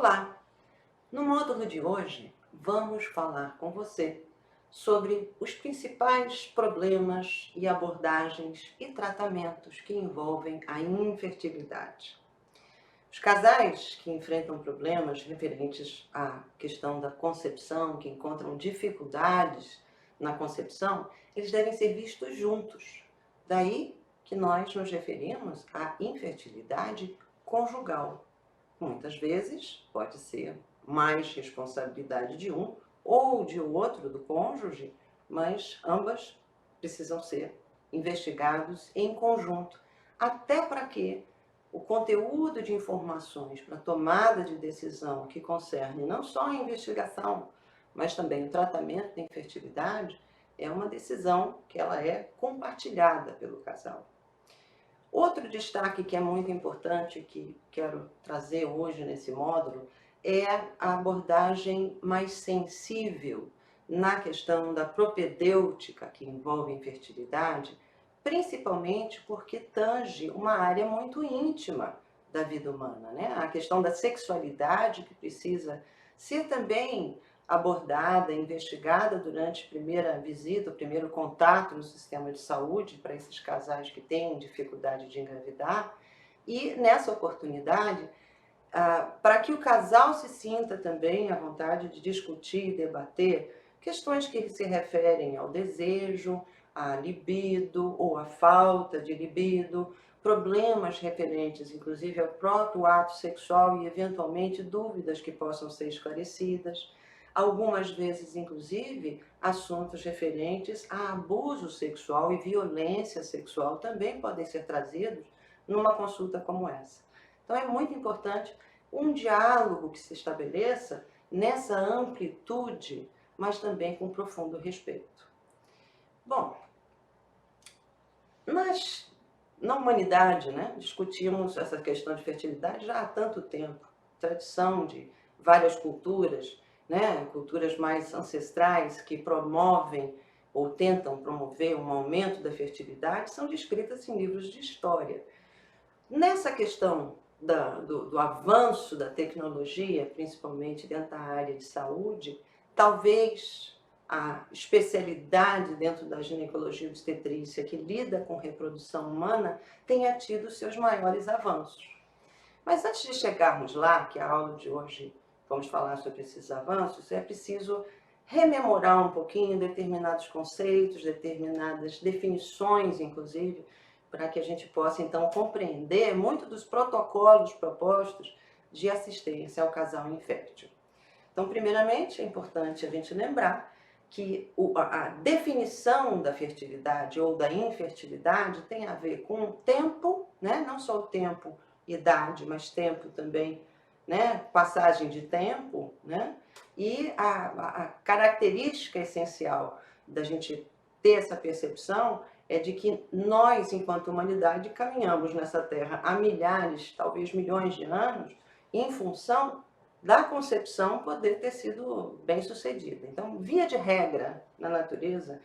Olá! No módulo de hoje, vamos falar com você sobre os principais problemas e abordagens e tratamentos que envolvem a infertilidade. Os casais que enfrentam problemas referentes à questão da concepção, que encontram dificuldades na concepção, eles devem ser vistos juntos. Daí que nós nos referimos à infertilidade conjugal. Muitas vezes pode ser mais responsabilidade de um ou de outro, do cônjuge, mas ambas precisam ser investigados em conjunto, até para que o conteúdo de informações para tomada de decisão que concerne não só a investigação, mas também o tratamento da infertilidade, é uma decisão que ela é compartilhada pelo casal. Outro destaque que é muito importante, que quero trazer hoje nesse módulo, é a abordagem mais sensível na questão da propedêutica que envolve a infertilidade, principalmente porque tange uma área muito íntima da vida humana, né? A questão da sexualidade, que precisa ser também abordada, investigada durante a primeira visita, o primeiro contato no sistema de saúde para esses casais que têm dificuldade de engravidar. E nessa oportunidade, para que o casal se sinta também à vontade de discutir e debater questões que se referem ao desejo, à libido ou à falta de libido, problemas referentes inclusive ao próprio ato sexual e eventualmente dúvidas que possam ser esclarecidas. Algumas vezes, inclusive, assuntos referentes a abuso sexual e violência sexual também podem ser trazidos numa consulta como essa. Então é muito importante um diálogo que se estabeleça nessa amplitude, mas também com profundo respeito. Bom, na humanidade, né, discutimos essa questão de fertilidade já há tanto tempo. Tradição de várias culturas, né, culturas mais ancestrais que promovem ou tentam promover um aumento da fertilidade, são descritas em livros de história. Nessa questão do avanço da tecnologia, principalmente dentro da área de saúde, talvez a especialidade dentro da ginecologia e obstetrícia que lida com reprodução humana tenha tido seus maiores avanços. Mas antes de chegarmos lá, que a aula de hoje vamos falar sobre esses avanços, é preciso rememorar um pouquinho determinados conceitos, determinadas definições, inclusive, para que a gente possa, então, compreender muito dos protocolos propostos de assistência ao casal infértil. Então, primeiramente, é importante a gente lembrar que a definição da fertilidade ou da infertilidade tem a ver com o tempo, né? Não só o tempo, idade, mas tempo também, né? Passagem de tempo, né? E a característica essencial da gente ter essa percepção é de que nós, enquanto humanidade, caminhamos nessa Terra há milhares, talvez milhões de anos, em função da concepção poder ter sido bem sucedida. Então, via de regra, na natureza,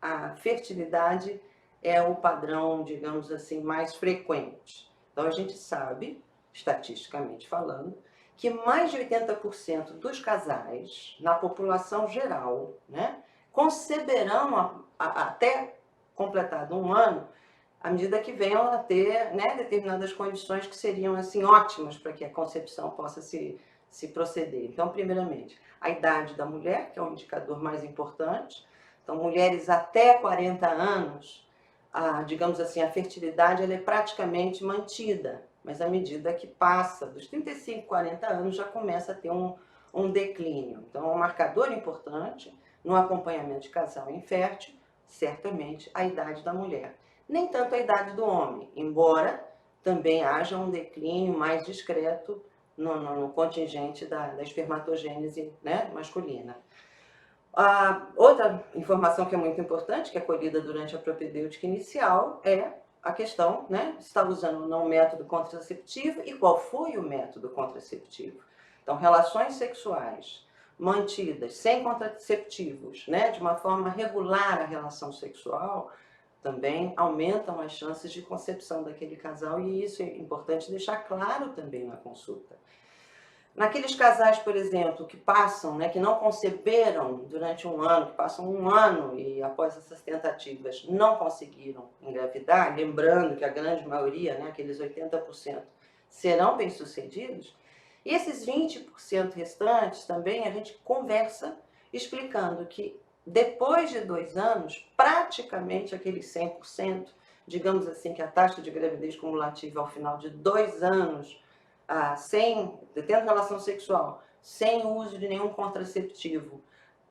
a fertilidade é o padrão, digamos assim, mais frequente. Então, a gente sabe, estatisticamente falando, que mais de 80% dos casais, na população geral, né, conceberão até completado um ano, à medida que venham a ter, né, determinadas condições que seriam assim ótimas para que a concepção possa se proceder. Então, primeiramente, a idade da mulher, que é o indicador mais importante. Então, mulheres até 40 anos, digamos assim, a fertilidade ela é praticamente mantida, mas à medida que passa dos 35, 40 anos, já começa a ter um declínio. Então, é um marcador importante no acompanhamento de casal infértil, certamente a idade da mulher. Nem tanto a idade do homem, embora também haja um declínio mais discreto no contingente da espermatogênese, né, masculina. Outra informação que é muito importante, que é colhida durante a propedêutica inicial, é a questão, né, se está usando ou não o método contraceptivo e qual foi o método contraceptivo. Então, relações sexuais mantidas sem contraceptivos, né, de uma forma regular a relação sexual, também aumentam as chances de concepção daquele casal, e isso é importante deixar claro também na consulta. Naqueles casais, por exemplo, que passam, né, que não conceberam durante um ano, que passam um ano e após essas tentativas não conseguiram engravidar, lembrando que a grande maioria, né, aqueles 80%, serão bem-sucedidos, e esses 20% restantes também a gente conversa explicando que depois de 2 anos, praticamente aqueles 100%, digamos assim, que a taxa de gravidez cumulativa ao final de 2 anos, tendo relação sexual, sem o uso de nenhum contraceptivo,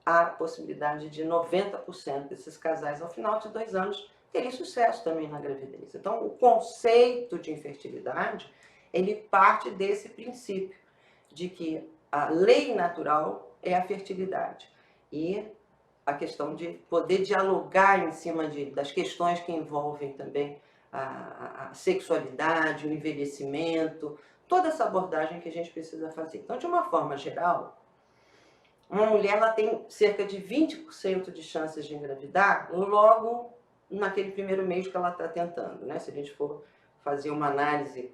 há possibilidade de 90% desses casais, ao final de 2 anos, terem sucesso também na gravidez. Então, o conceito de infertilidade, ele parte desse princípio, de que a lei natural é a fertilidade. E a questão de poder dialogar em cima das questões que envolvem também a sexualidade, o envelhecimento, toda essa abordagem que a gente precisa fazer. Então, de uma forma geral, uma mulher ela tem cerca de 20% de chances de engravidar logo naquele primeiro mês que ela está tentando, né? Se a gente for fazer uma análise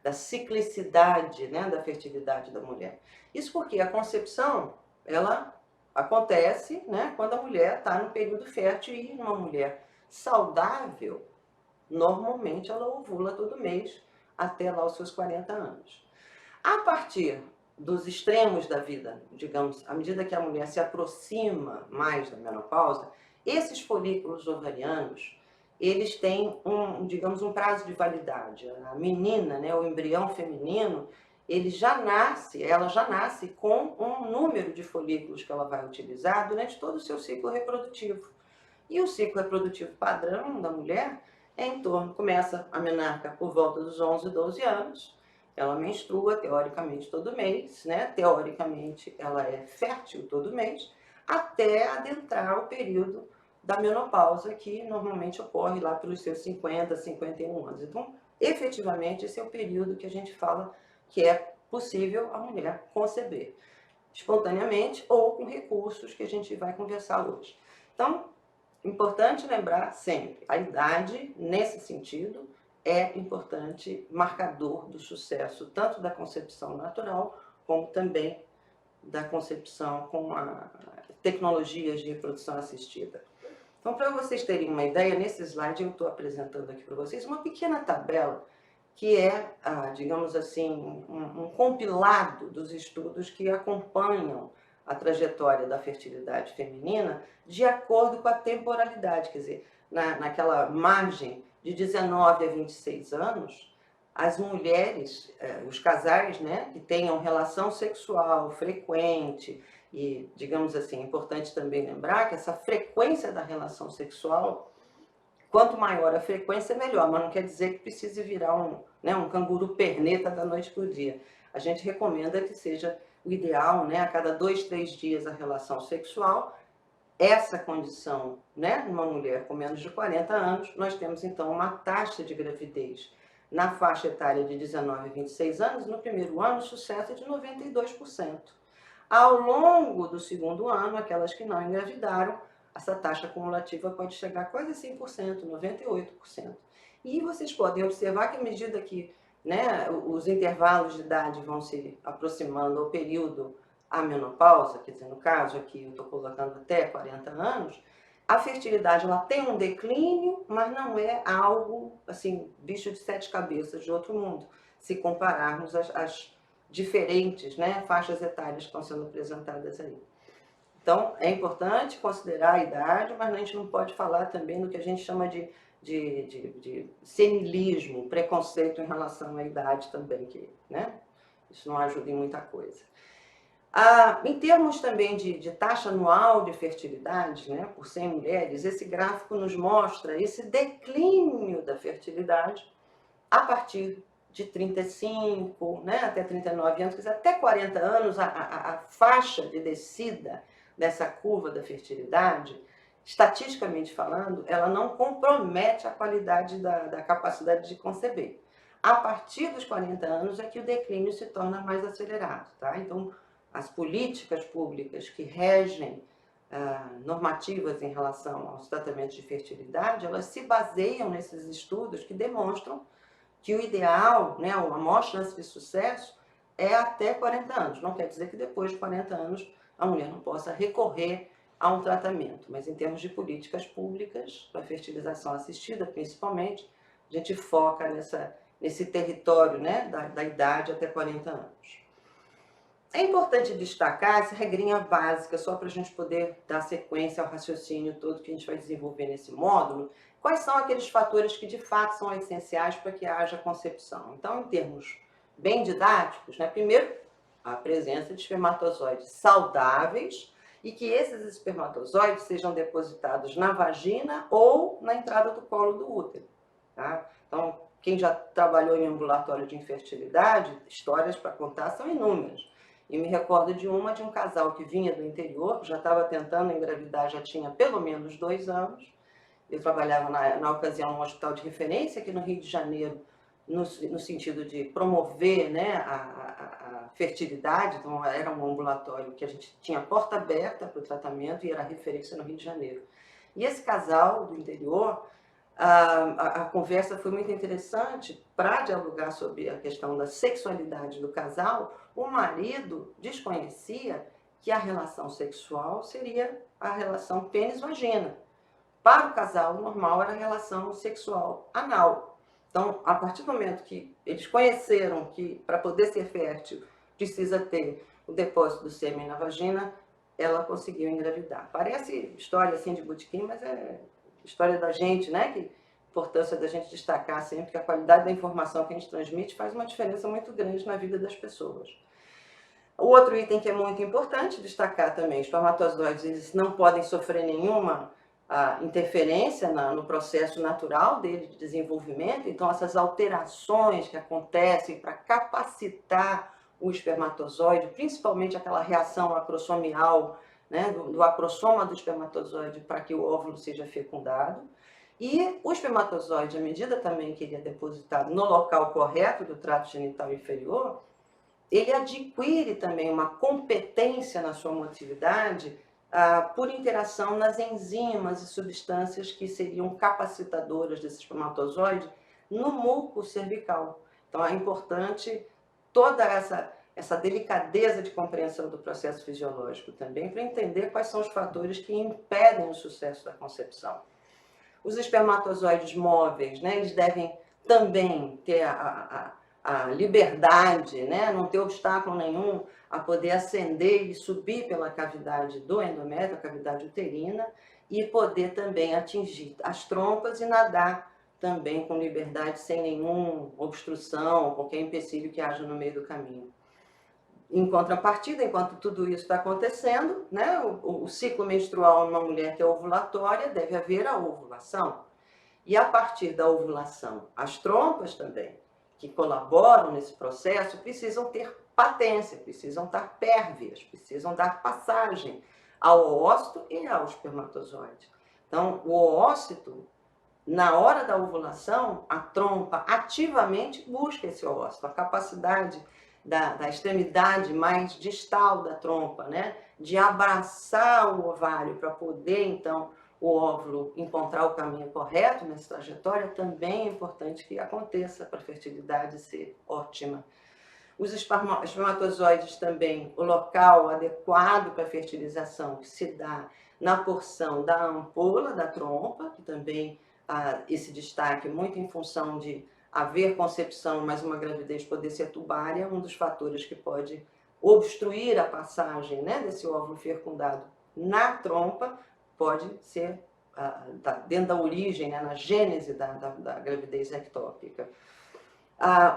da ciclicidade, né, da fertilidade da mulher. Isso porque a concepção, ela acontece, né, quando a mulher está no período fértil, e uma mulher saudável, normalmente ela ovula todo mês até lá os seus 40 anos. A partir dos extremos da vida, digamos, à medida que a mulher se aproxima mais da menopausa, esses folículos ovarianos, eles têm digamos, um prazo de validade. A menina, né, o embrião feminino, ela já nasce com um número de folículos que ela vai utilizar durante todo o seu ciclo reprodutivo. E o ciclo reprodutivo padrão da mulher começa a menarca por volta dos 11, 12 anos, ela menstrua teoricamente todo mês, né? Teoricamente ela é fértil todo mês, até adentrar o período da menopausa, que normalmente ocorre lá pelos seus 50, 51 anos. Então, efetivamente, esse é o período que a gente fala que é possível a mulher conceber, espontaneamente ou com recursos que a gente vai conversar hoje. Então, importante lembrar sempre, a idade, nesse sentido, é importante marcador do sucesso, tanto da concepção natural, como também da concepção com tecnologias de reprodução assistida. Então, para vocês terem uma ideia, nesse slide eu estou apresentando aqui para vocês uma pequena tabela que é, digamos assim, um compilado dos estudos que acompanham a trajetória da fertilidade feminina de acordo com a temporalidade, quer dizer, naquela margem de 19 a 26 anos, as mulheres, os casais, né, que tenham relação sexual frequente, e, digamos assim, é importante também lembrar que essa frequência da relação sexual, quanto maior a frequência, melhor, mas não quer dizer que precise virar um canguru perneta da noite para o dia. A gente recomenda que seja o ideal, né, a cada 2, 3 dias a relação sexual. Essa condição, né, numa mulher com menos de 40 anos, nós temos então uma taxa de gravidez na faixa etária de 19 a 26 anos, no primeiro ano, sucesso de 92%. Ao longo do segundo ano, aquelas que não engravidaram, essa taxa cumulativa pode chegar a quase 100%, 98%. E vocês podem observar que à medida que, né, os intervalos de idade vão se aproximando ao período a menopausa, quer dizer, no caso aqui eu estou colocando até 40 anos, a fertilidade ela tem um declínio, mas não é algo, assim, bicho de 7 cabeças de outro mundo, se compararmos as diferentes, né, faixas etárias que estão sendo apresentadas aí. Então, é importante considerar a idade, mas a gente não pode falar também do que a gente chama de senilismo, preconceito em relação à idade também, que, né, isso não ajuda em muita coisa. Em termos também de taxa anual de fertilidade, né, por 100 mulheres, esse gráfico nos mostra esse declínio da fertilidade a partir de 35, né, até 39 anos, quer dizer, até 40 anos, a faixa de descida dessa curva da fertilidade, estatisticamente falando, ela não compromete a qualidade da capacidade de conceber. A partir dos 40 anos é que o declínio se torna mais acelerado, tá? Então, as políticas públicas que regem normativas em relação aos tratamentos de fertilidade, elas se baseiam nesses estudos que demonstram que o ideal, né, a maior chance de sucesso é até 40 anos. Não quer dizer que depois de 40 anos a mulher não possa recorrer a um tratamento, mas em termos de políticas públicas, para fertilização assistida principalmente, a gente foca nesse território, né, da idade até 40 anos. É importante destacar essa regrinha básica, só para a gente poder dar sequência ao raciocínio todo que a gente vai desenvolver nesse módulo. Quais são aqueles fatores que de fato são essenciais para que haja concepção? Então, em termos bem didáticos, né, primeiro, a presença de espermatozoides saudáveis e que esses espermatozoides sejam depositados na vagina ou na entrada do colo do útero. Tá? Então, quem já trabalhou em ambulatório de infertilidade, histórias para contar são inúmeras. E me recordo de um casal que vinha do interior, já estava tentando engravidar, já tinha pelo menos 2 anos. Eu trabalhava na ocasião num hospital de referência aqui no Rio de Janeiro, no sentido de promover, né, a fertilidade. Então era um ambulatório que a gente tinha porta aberta para o tratamento e era referência no Rio de Janeiro. E esse casal do interior, a conversa foi muito interessante para dialogar sobre a questão da sexualidade do casal. O marido desconhecia que a relação sexual seria a relação pênis-vagina. Para o casal, o normal era a relação sexual anal. Então, a partir do momento que eles conheceram que para poder ser fértil precisa ter o depósito do sêmen na vagina, ela conseguiu engravidar. Parece história assim de botequim, mas é história da gente, né? Que importância da gente destacar sempre que a qualidade da informação que a gente transmite faz uma diferença muito grande na vida das pessoas. O outro item que é muito importante destacar também, os espermatozoides eles não podem sofrer nenhuma interferência no processo natural dele de desenvolvimento, então essas alterações que acontecem para capacitar o espermatozoide, principalmente aquela reação acrossomial, né, do acrossoma do espermatozoide para que o óvulo seja fecundado. E o espermatozoide, à medida também que ele é depositado no local correto do trato genital inferior, ele adquire também uma competência na sua motilidade por interação nas enzimas e substâncias que seriam capacitadoras desse espermatozoide no muco cervical. Então é importante toda essa delicadeza de compreensão do processo fisiológico também para entender quais são os fatores que impedem o sucesso da concepção. Os espermatozoides móveis, né, eles devem também ter a liberdade, né, não ter obstáculo nenhum a poder ascender e subir pela cavidade do endométrio, a cavidade uterina, e poder também atingir as trompas e nadar também com liberdade, sem nenhuma obstrução, qualquer empecilho que haja no meio do caminho. Em contrapartida, enquanto tudo isso está acontecendo, né, o ciclo menstrual numa mulher que é ovulatória, deve haver a ovulação. E a partir da ovulação, as trompas também, que colaboram nesse processo, precisam ter patência, precisam estar pérvias, precisam dar passagem ao oócito e ao espermatozoide. Então, o oócito, na hora da ovulação, a trompa ativamente busca esse oócito, a capacidade da extremidade mais distal da trompa, né, de abraçar o ovário para poder, então, o óvulo encontrar o caminho correto nessa trajetória, também é importante que aconteça para a fertilidade ser ótima. Os espermatozoides também, o local adequado para a fertilização, que se dá na porção da ampola da trompa, que também esse destaque muito em função de haver concepção, mas uma gravidez poder ser tubária, um dos fatores que pode obstruir a passagem, né, desse óvulo fecundado na trompa, pode ser dentro da origem, né, na gênese da gravidez ectópica.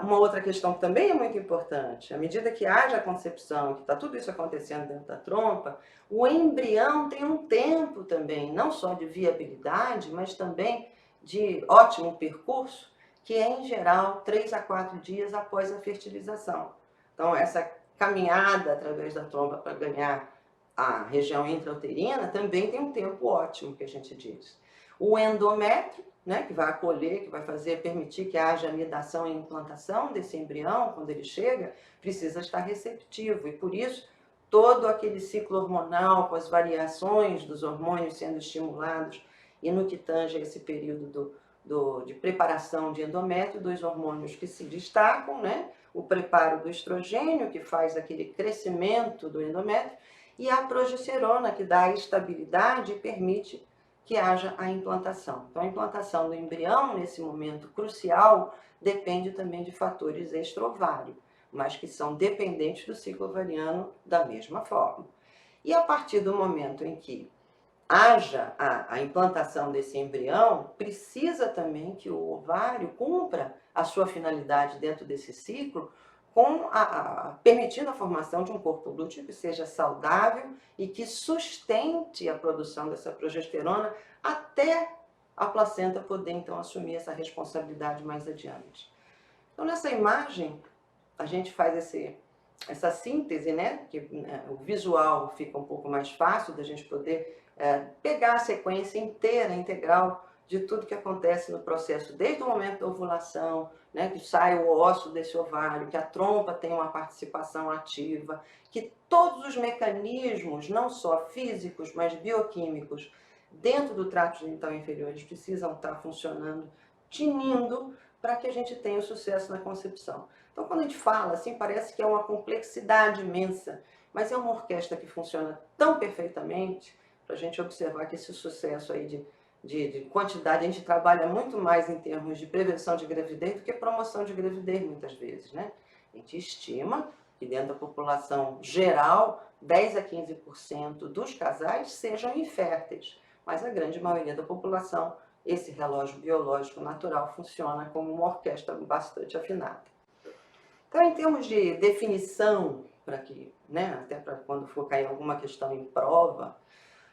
Uma outra questão que também é muito importante, à medida que haja a concepção, que está tudo isso acontecendo dentro da trompa, o embrião tem um tempo também, não só de viabilidade, mas também de ótimo percurso, que é, em geral, 3 a 4 dias após a fertilização. Então, essa caminhada através da trompa para ganhar a região intrauterina também tem um tempo ótimo, que a gente diz. O endométrio, né, que vai acolher, que vai permitir que haja anidação e implantação desse embrião, quando ele chega, precisa estar receptivo. E, por isso, todo aquele ciclo hormonal, com as variações dos hormônios sendo estimulados, e no que tange esse período de preparação de endométrio, 2 hormônios que se destacam, né? o preparo do estrogênio, que faz aquele crescimento do endométrio, e a progesterona, que dá a estabilidade e permite que haja a implantação. Então, a implantação do embrião, nesse momento crucial, depende também de fatores extra-ovário, mas que são dependentes do ciclo ovariano da mesma forma. E a partir do momento em que haja a implantação desse embrião, precisa também que o ovário cumpra a sua finalidade dentro desse ciclo, permitindo a formação de um corpo lúteo que seja saudável e que sustente a produção dessa progesterona até a placenta poder, então, assumir essa responsabilidade mais adiante. Então, nessa imagem, a gente faz essa síntese, né? Que o visual fica um pouco mais fácil da gente poder pegar a sequência inteira, integral, de tudo que acontece no processo, desde o momento da ovulação, né, que sai o ósseo desse ovário, que a trompa tem uma participação ativa, que todos os mecanismos, não só físicos, mas bioquímicos, dentro do trato genital inferior, eles precisam estar funcionando, tinindo, para que a gente tenha o sucesso na concepção. Então, quando a gente fala assim, parece que é uma complexidade imensa, mas é uma orquestra que funciona tão perfeitamente, para a gente observar que esse sucesso aí de quantidade, a gente trabalha muito mais em termos de prevenção de gravidez do que promoção de gravidez, muitas vezes, né? A gente estima que dentro da população geral, 10 a 15% dos casais sejam inférteis, mas a grande maioria da população, esse relógio biológico natural funciona como uma orquestra bastante afinada. Então, em termos de definição, para que, né, até para quando for cair alguma questão em prova,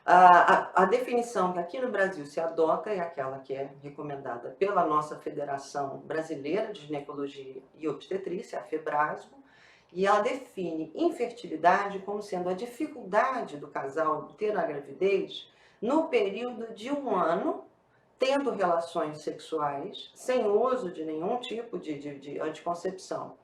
a definição que aqui no Brasil se adota é aquela que é recomendada pela nossa Federação Brasileira de Ginecologia e Obstetrícia, a FEBRASGO, e ela define infertilidade como sendo a dificuldade do casal ter a gravidez no período de 1 ano, tendo relações sexuais, sem uso de nenhum tipo de anticoncepção.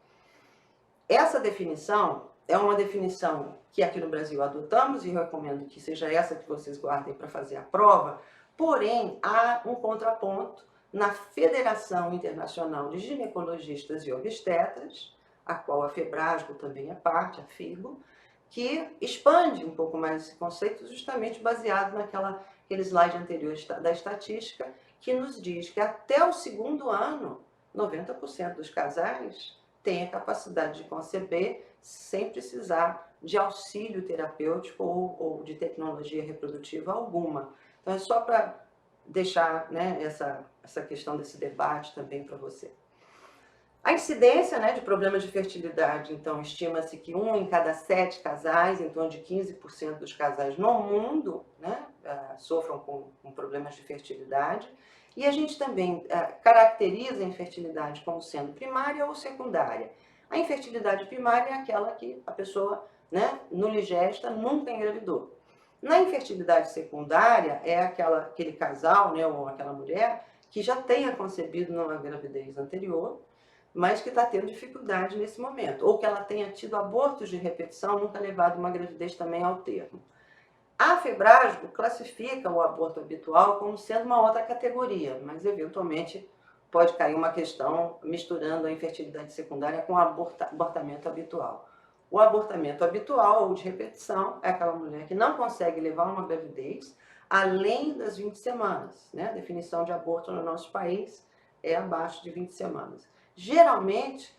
Essa definição é uma definição que aqui no Brasil adotamos e recomendo que seja essa que vocês guardem para fazer a prova, porém há um contraponto na Federação Internacional de Ginecologistas e Obstetras, a qual a FEBRASGO também é parte, a FIGO, que expande um pouco mais esse conceito justamente baseado naquele slide anterior da estatística, que nos diz que até o 2º ano, 90% dos casais têm a capacidade de conceber sem precisar de auxílio terapêutico ou de tecnologia reprodutiva alguma. Então, é só para deixar, né, essa questão desse debate também para você. A incidência, né, de problemas de fertilidade, então, estima-se que 1 em cada 7 casais, em torno de 15% dos casais no mundo, né, sofram com problemas de fertilidade. E a gente também caracteriza a infertilidade como sendo primária ou secundária. A infertilidade primária é aquela que a pessoa, né, nuligesta, nunca engravidou. Na infertilidade secundária é aquele casal, né, ou aquela mulher que já tenha concebido numa gravidez anterior, mas que está tendo dificuldade nesse momento, ou que ela tenha tido abortos de repetição, nunca levado uma gravidez também ao termo. A FEBRASGO classifica o aborto habitual como sendo uma outra categoria, mas eventualmente pode cair uma questão misturando a infertilidade secundária com o abortamento habitual. O abortamento habitual ou de repetição é aquela mulher que não consegue levar uma gravidez além das 20 semanas. Né? A definição de aborto no nosso país é abaixo de 20 semanas. Geralmente,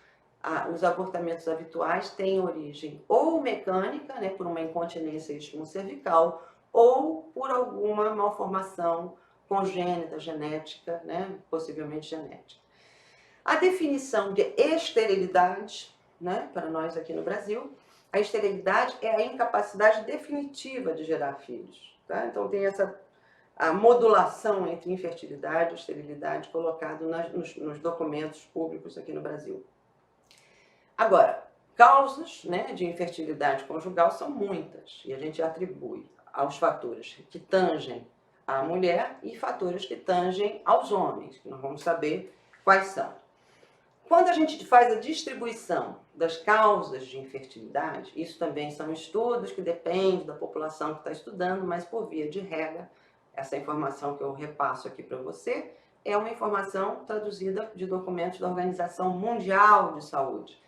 os abortamentos habituais têm origem ou mecânica, né, por uma incontinência cervical, ou por alguma malformação congênita, genética, né, possivelmente genética. A definição de esterilidade, né, para nós aqui no Brasil, a esterilidade é a incapacidade definitiva de gerar filhos. Tá? Então tem a modulação entre infertilidade e esterilidade colocado nos documentos públicos aqui no Brasil. Agora, causas, né, de infertilidade conjugal são muitas, e a gente atribui aos fatores que tangem a mulher e fatores que tangem aos homens, que nós vamos saber quais são. Quando a gente faz a distribuição das causas de infertilidade, isso também são estudos que dependem da população que está estudando, mas por via de regra, essa informação que eu repasso aqui para você é uma informação traduzida de documentos da Organização Mundial de Saúde.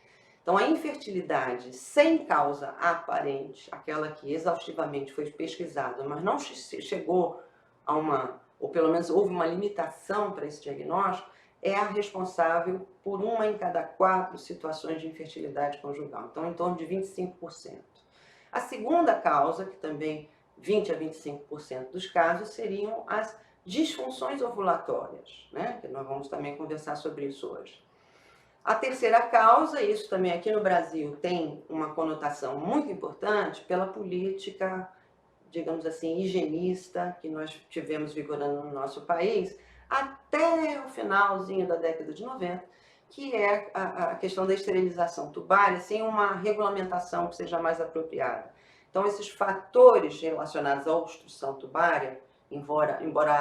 Então, a infertilidade sem causa aparente, aquela que exaustivamente foi pesquisada, mas não chegou a ou pelo menos houve uma limitação para esse diagnóstico, é a responsável por uma em cada 4 situações de infertilidade conjugal, então em torno de 25%. A segunda causa, que também 20 a 25% dos casos, seriam as disfunções ovulatórias, né? Que nós vamos também conversar sobre isso hoje. A terceira causa, isso também aqui no Brasil tem uma conotação muito importante pela política, digamos assim, higienista que nós tivemos vigorando no nosso país até o finalzinho da década de 90, que é a questão da esterilização tubária sem uma regulamentação que seja mais apropriada. Então, esses fatores relacionados à obstrução tubária, embora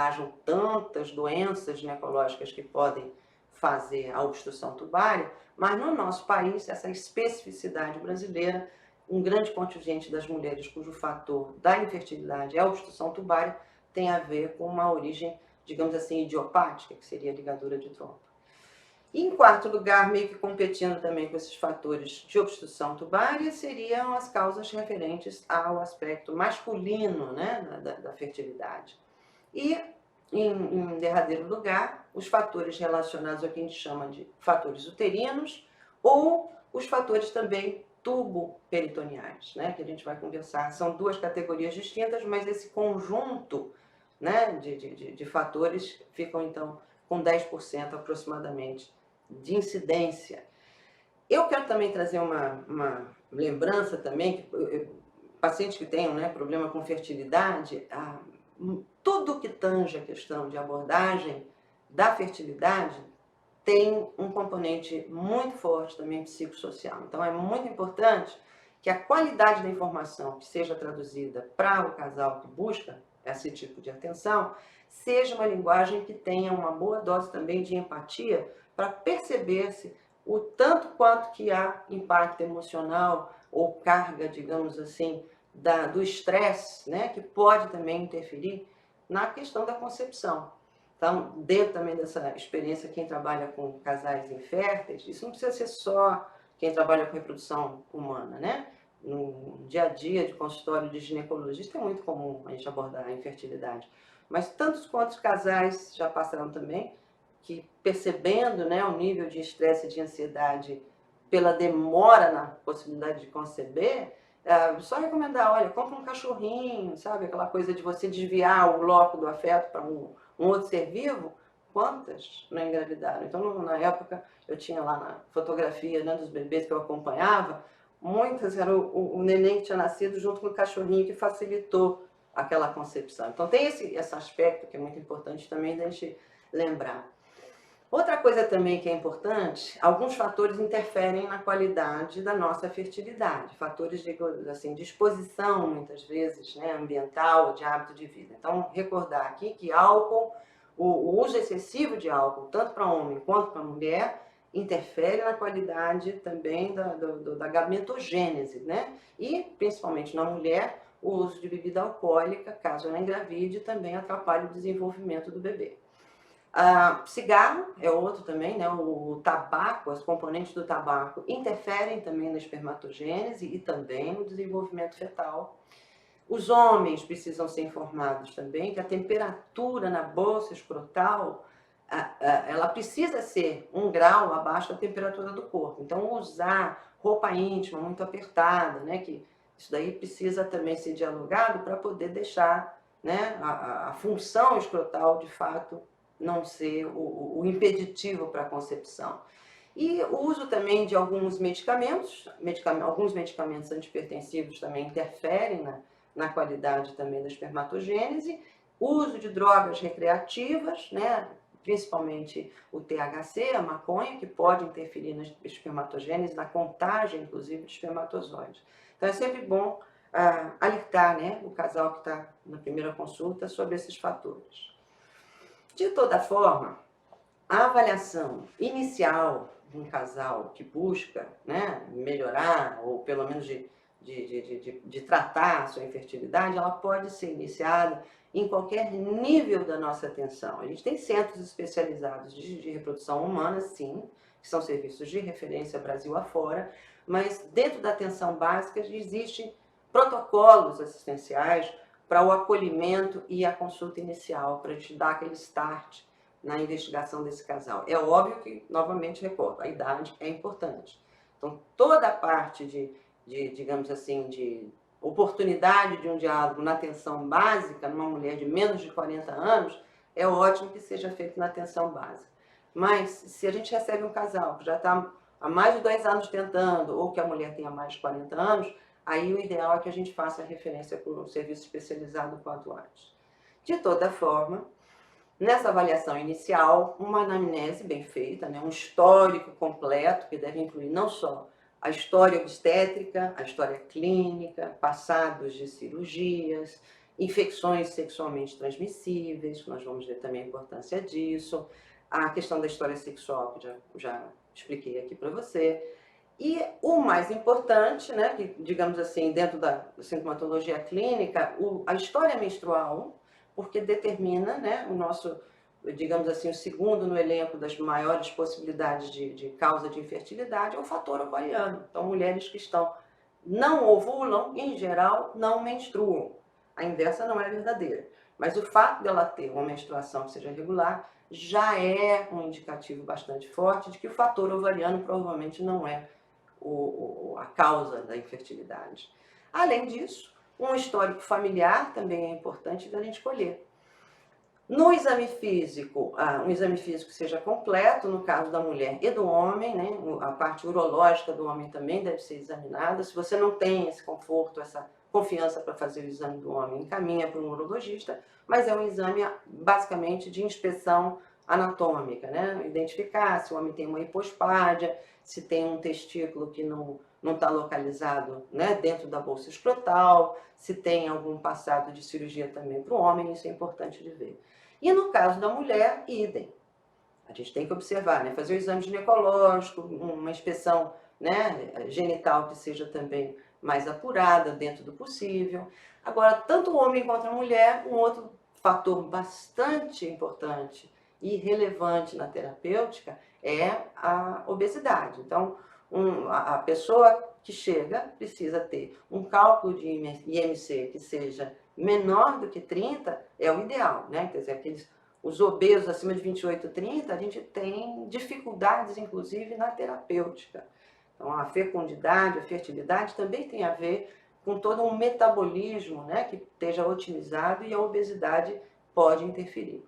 hajam tantas doenças ginecológicas que podem fazer a obstrução tubária, mas no nosso país, essa especificidade brasileira, um grande contingente das mulheres cujo fator da infertilidade é a obstrução tubária tem a ver com uma origem, digamos assim, idiopática, que seria a ligadura de trompa. E em quarto lugar, meio que competindo também com esses fatores de obstrução tubária, seriam as causas referentes ao aspecto masculino, né, da fertilidade. E, em derradeiro lugar, os fatores relacionados ao que a gente chama de fatores uterinos ou os fatores também tubo-peritoneais, né, que a gente vai conversar. São duas categorias distintas, mas esse conjunto, né, de fatores ficam, então, com 10% aproximadamente de incidência. Eu quero também trazer uma lembrança também, que pacientes que tenham, né, problema com fertilidade, tudo que tange a questão de abordagem da fertilidade tem um componente muito forte também psicossocial. Então, é muito importante que a qualidade da informação que seja traduzida para o casal que busca esse tipo de atenção seja uma linguagem que tenha uma boa dose também de empatia para perceber-se o tanto quanto que há impacto emocional ou carga, digamos assim, do estresse, né, que pode também interferir na questão da concepção. Então, dentro também dessa experiência, quem trabalha com casais inférteis, isso não precisa ser só quem trabalha com reprodução humana, né? No dia a dia de consultório de ginecologista é muito comum a gente abordar a infertilidade. Mas tantos quantos casais já passaram também, que percebendo, né, o nível de estresse e de ansiedade pela demora na possibilidade de conceber, só recomendar, olha, compra um cachorrinho, sabe? Aquela coisa de você desviar o loco do afeto para um outro ser vivo. Quantas não engravidaram? Então, na época, eu tinha lá na fotografia, né, dos bebês que eu acompanhava, muitas eram o neném que tinha nascido junto com o cachorrinho que facilitou aquela concepção. Então, tem esse aspecto que é muito importante também da gente lembrar. Outra coisa também que é importante, alguns fatores interferem na qualidade da nossa fertilidade, fatores de, assim, de exposição, muitas vezes, né, ambiental, de hábito de vida. Então, recordar aqui que álcool, o uso excessivo de álcool, tanto para homem quanto para mulher, interfere na qualidade também da gametogênese, né? E, principalmente na mulher, o uso de bebida alcoólica, caso ela engravide, também atrapalha o desenvolvimento do bebê. Cigarro é outro também, né? O tabaco, as componentes do tabaco interferem também na espermatogênese e também no desenvolvimento fetal. Os homens precisam ser informados também que a temperatura na bolsa escrotal, ela precisa ser 1 grau abaixo da temperatura do corpo. Então, usar roupa íntima muito apertada, né? Que isso daí precisa também ser dialogado para poder deixar, né, a função escrotal, de fato, não ser o impeditivo para a concepção. E o uso também de alguns medicamentos, alguns medicamentos antipertensivos também interferem na qualidade também da espermatogênese, uso de drogas recreativas, né, principalmente o THC, a maconha, que pode interferir na espermatogênese, na contagem, inclusive, de espermatozoides. Então, é sempre bom alertar, né, o casal que está na primeira consulta sobre esses fatores. De toda forma, a avaliação inicial de um casal que busca, né, melhorar, ou pelo menos de tratar a sua infertilidade, ela pode ser iniciada em qualquer nível da nossa atenção. A gente tem centros especializados de reprodução humana, sim, que são serviços de referência Brasil afora, mas dentro da atenção básica existem protocolos assistenciais para o acolhimento e a consulta inicial, para a gente dar aquele start na investigação desse casal. É óbvio que, novamente, recordo, a idade é importante. Então, toda a parte digamos assim, de oportunidade de um diálogo na atenção básica, numa mulher de menos de 40 anos, é ótimo que seja feito na atenção básica. Mas, se a gente recebe um casal que já está há mais de 2 anos tentando, ou que a mulher tenha mais de 40 anos, aí o ideal é que a gente faça a referência para um serviço especializado o quanto antes. De toda forma, nessa avaliação inicial, uma anamnese bem feita, né, um histórico completo, que deve incluir não só a história obstétrica, a história clínica, passados de cirurgias, infecções sexualmente transmissíveis, nós vamos ver também a importância disso, a questão da história sexual, que já expliquei aqui para você, e o mais importante, né, que, digamos assim, dentro da sintomatologia clínica, a história menstrual, porque determina, né, o nosso, digamos assim, o segundo no elenco das maiores possibilidades de causa de infertilidade é o fator ovariano. Então, mulheres que não ovulam, em geral, não menstruam. A inversa não é verdadeira. Mas o fato dela ter uma menstruação que seja regular já é um indicativo bastante forte de que o fator ovariano provavelmente não é a causa da infertilidade. Além disso, um histórico familiar também é importante da gente colher. No exame físico, um exame físico que seja completo, no caso da mulher e do homem, né? A parte urológica do homem também deve ser examinada. Se você não tem esse conforto, essa confiança para fazer o exame do homem, encaminha para um urologista, mas é um exame basicamente de inspeção anatômica, né? Identificar se o homem tem uma hipospádia, se tem um testículo que não está localizado, né, dentro da bolsa escrotal, se tem algum passado de cirurgia também para o homem, isso é importante de ver. E no caso da mulher, idem. A gente tem que observar, né, fazer o exame ginecológico, uma inspeção, né, genital que seja também mais apurada dentro do possível. Agora, tanto o homem quanto a mulher, um outro fator bastante importante e relevante na terapêutica é a obesidade. Então, a pessoa que chega precisa ter um cálculo de IMC que seja menor do que 30, é o ideal, né? Quer dizer, os obesos acima de 28, 30, a gente tem dificuldades, inclusive, na terapêutica. Então, a fecundidade, a fertilidade também tem a ver com todo um metabolismo, né, que esteja otimizado, e a obesidade pode interferir.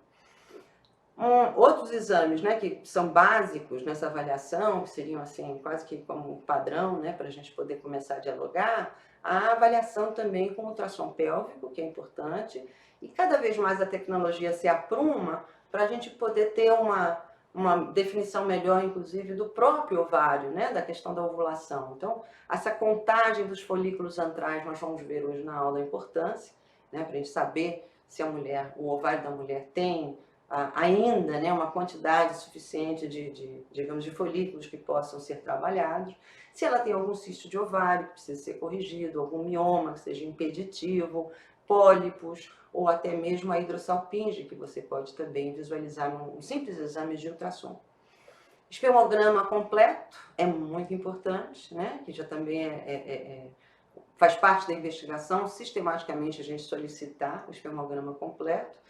Outros exames, né, que são básicos nessa avaliação, que seriam assim, quase que como padrão, né, para a gente poder começar a dialogar, a avaliação também com ultrassom pélvico, que é importante, e cada vez mais a tecnologia se apruma para a gente poder ter uma definição melhor, inclusive, do próprio ovário, né, da questão da ovulação. Então, essa contagem dos folículos antrais, nós vamos ver hoje na aula a importância, né, para a gente saber se o ovário da mulher tem ainda, né, uma quantidade suficiente digamos, de folículos que possam ser trabalhados. Se ela tem algum cisto de ovário que precisa ser corrigido, algum mioma que seja impeditivo, pólipos, ou até mesmo a hidrossalpinge, que você pode também visualizar num simples exame de ultrassom. Espermograma completo é muito importante, né, que já também faz parte da investigação, sistematicamente a gente solicitar o espermograma completo.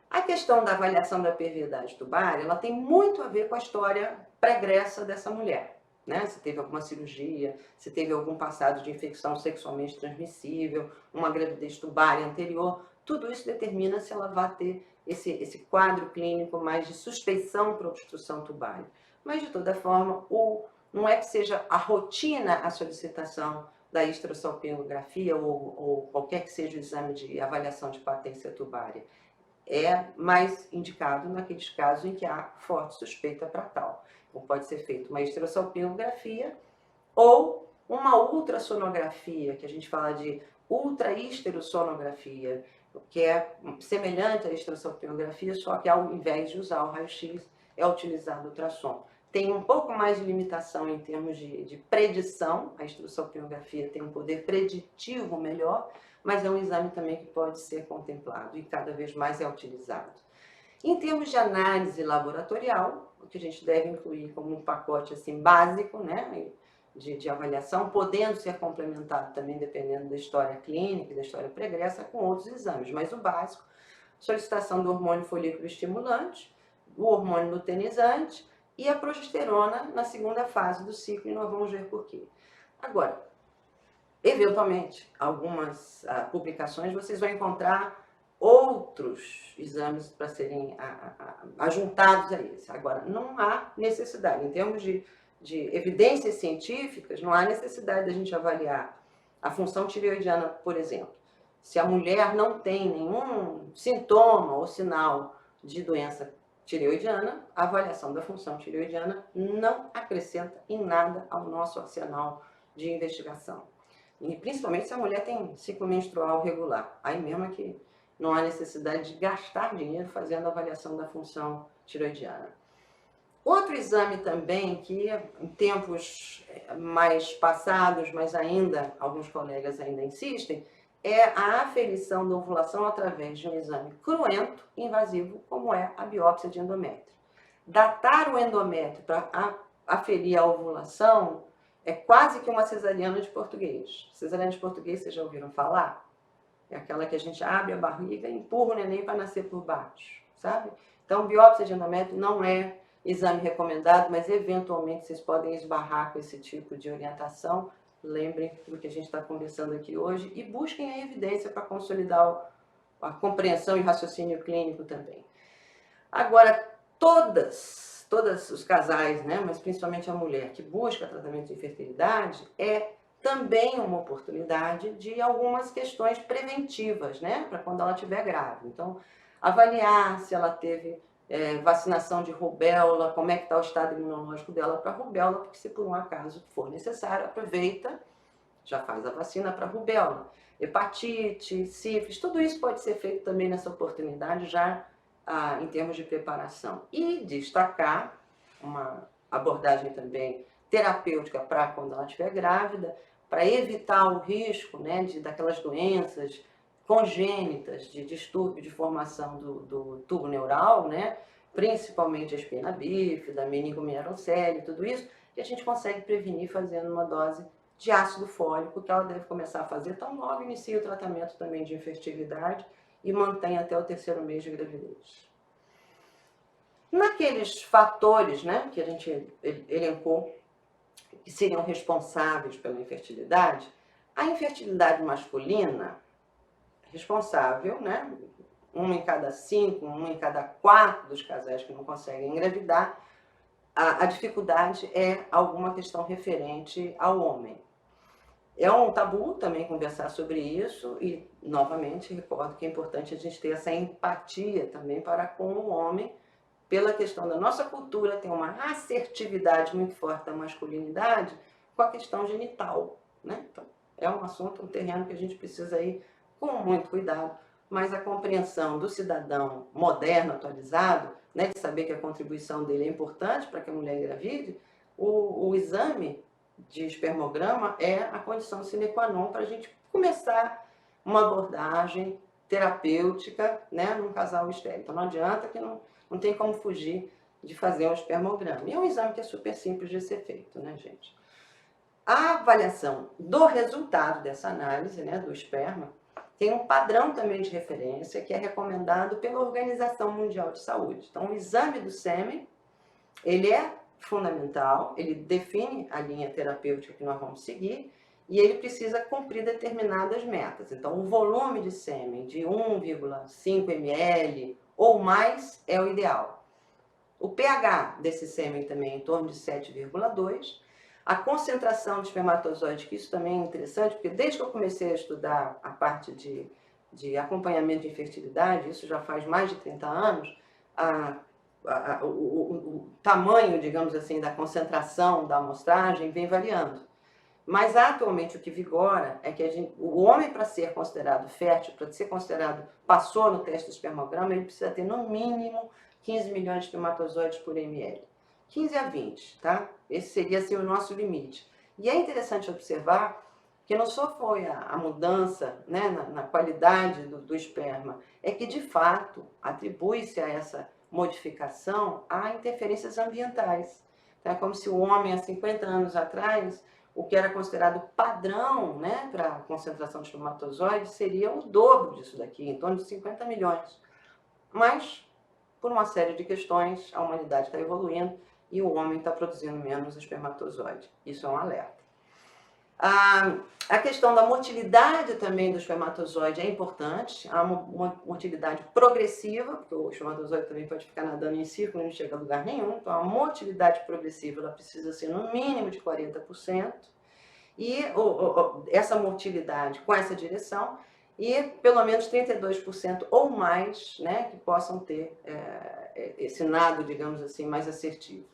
A questão da avaliação da pervierdade tubária, ela tem muito a ver com a história pregressa dessa mulher, né? Se teve alguma cirurgia, se teve algum passado de infecção sexualmente transmissível, uma gravidez tubária anterior, tudo isso determina se ela vai ter esse quadro clínico mais de suspeição para obstrução tubária. Mas, de toda forma, não é que seja a rotina a solicitação da histerosalpingografia ou qualquer que seja o exame de avaliação de patência tubária. É mais indicado naqueles casos em que há forte suspeita para tal. Então, pode ser feita uma histerosalpingografia ou uma ultrassonografia, que a gente fala de ultrahisterossonografia, que é semelhante à histerosalpingografia, só que ao invés de usar o raio-x, é utilizado o ultrassom. Tem um pouco mais de limitação em termos de predição, a histerosalpingografia tem um poder preditivo melhor, mas é um exame também que pode ser contemplado e cada vez mais é utilizado. Em termos de análise laboratorial, o que a gente deve incluir como um pacote assim, básico, né, de avaliação, podendo ser complementado também, dependendo da história clínica e da história pregressa, com outros exames, mas o básico, solicitação do hormônio folículo estimulante, o hormônio luteinizante e a progesterona na segunda fase do ciclo, e nós vamos ver por quê. Agora, eventualmente, algumas publicações vocês vão encontrar outros exames para serem ajuntados a esse. Agora, não há necessidade, em termos de evidências científicas, não há necessidade da gente avaliar a função tireoidiana, por exemplo. Se a mulher não tem nenhum sintoma ou sinal de doença tireoidiana, a avaliação da função tireoidiana não acrescenta em nada ao nosso arsenal de investigação. E principalmente se a mulher tem ciclo menstrual regular. Aí mesmo é que não há necessidade de gastar dinheiro fazendo a avaliação da função tireoidiana. Outro exame também que em tempos mais passados, mas ainda alguns colegas ainda insistem, é a aferição da ovulação através de um exame cruento, invasivo, como é a biópsia de endométrio. Datar o endométrio para aferir a ovulação é quase que uma cesariana de português. Cesariana de português, vocês já ouviram falar? É aquela que a gente abre a barriga e empurra o neném para nascer por baixo, sabe? Então, biópsia de endométrio não é exame recomendado, mas eventualmente vocês podem esbarrar com esse tipo de orientação. Lembrem do que a gente está conversando aqui hoje e busquem a evidência para consolidar a compreensão e raciocínio clínico também. Agora, todos os casais, né, mas principalmente a mulher que busca tratamento de infertilidade, é também uma oportunidade de algumas questões preventivas, né, para quando ela estiver grávida. Então, avaliar se ela teve vacinação de rubéola, como é que está o estado imunológico dela para rubéola, porque se por um acaso for necessário, aproveita, já faz a vacina para rubéola. Hepatite, sífilis, tudo isso pode ser feito também nessa oportunidade já em termos de preparação. E destacar uma abordagem também terapêutica para quando ela estiver grávida, para evitar o risco, né, daquelas doenças congênitas de distúrbio de formação do tubo neural, né, principalmente a espina bífida, meningomielocele, tudo isso, que a gente consegue prevenir fazendo uma dose de ácido fólico, que ela deve começar a fazer tão logo inicia o tratamento também de infertilidade e mantém até o 3º mês de gravidez. Naqueles fatores, né, que a gente elencou, que seriam responsáveis pela infertilidade, a infertilidade masculina, responsável, né, 1 em cada 5, 1 em cada 4 dos casais que não conseguem engravidar, a dificuldade é alguma questão referente ao homem. É um tabu também conversar sobre isso e, novamente, recordo que é importante a gente ter essa empatia também para com o homem, pela questão da nossa cultura, tem uma assertividade muito forte da masculinidade com a questão genital, né? Então, é um assunto, um terreno que a gente precisa ir com muito cuidado, mas a compreensão do cidadão moderno, atualizado, né, de saber que a contribuição dele é importante para que a mulher engravide, o exame de espermograma é a condição sine qua non para a gente começar uma abordagem terapêutica, né, num casal estéril. Então não adianta que não tem como fugir de fazer um espermograma. E é um exame que é super simples de ser feito, né, gente? A avaliação do resultado dessa análise, né, do esperma, tem um padrão também de referência que é recomendado pela Organização Mundial de Saúde. Então, o exame do sêmen, ele é fundamental, ele define a linha terapêutica que nós vamos seguir e ele precisa cumprir determinadas metas. Então, o volume de sêmen de 1,5 ml ou mais é o ideal. O pH desse sêmen também é em torno de 7,2. A concentração de espermatozoide, que isso também é interessante, porque desde que eu comecei a estudar a parte de acompanhamento de infertilidade, isso já faz mais de 30 anos, o tamanho, digamos assim, da concentração da amostragem vem variando. Mas atualmente o que vigora é que o homem, para ser considerado fértil, para ser considerado, passou no teste do espermograma, ele precisa ter no mínimo 15 milhões de espermatozoides por ml. 15 a 20, tá? Esse seria assim, o nosso limite. E é interessante observar que não só foi a mudança, né, na qualidade do esperma, é que de fato atribui-se a essa modificação a interferências ambientais. Então, é como se o homem há 50 anos atrás, o que era considerado padrão, né, para a concentração de espermatozoides seria o dobro disso daqui, em torno de 50 milhões. Mas, por uma série de questões, a humanidade está evoluindo e o homem está produzindo menos espermatozoide. Isso é um alerta. A questão da motilidade também do espermatozoide é importante. Há uma motilidade progressiva, porque o espermatozoide também pode ficar nadando em círculo e não chega a lugar nenhum. Então, a motilidade progressiva ela precisa ser no mínimo de 40%. E essa motilidade com essa direção e pelo menos 32% ou mais, né, que possam ter esse nado, digamos assim, mais assertivo.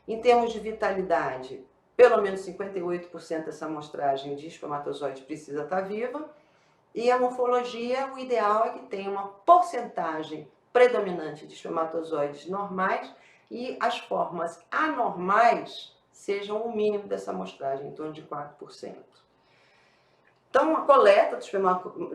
Em termos de vitalidade, pelo menos 58% dessa amostragem de espermatozoide precisa estar viva. E a morfologia, o ideal é que tenha uma porcentagem predominante de espermatozoides normais e as formas anormais sejam o mínimo dessa amostragem, em torno de 4%. Então, a coleta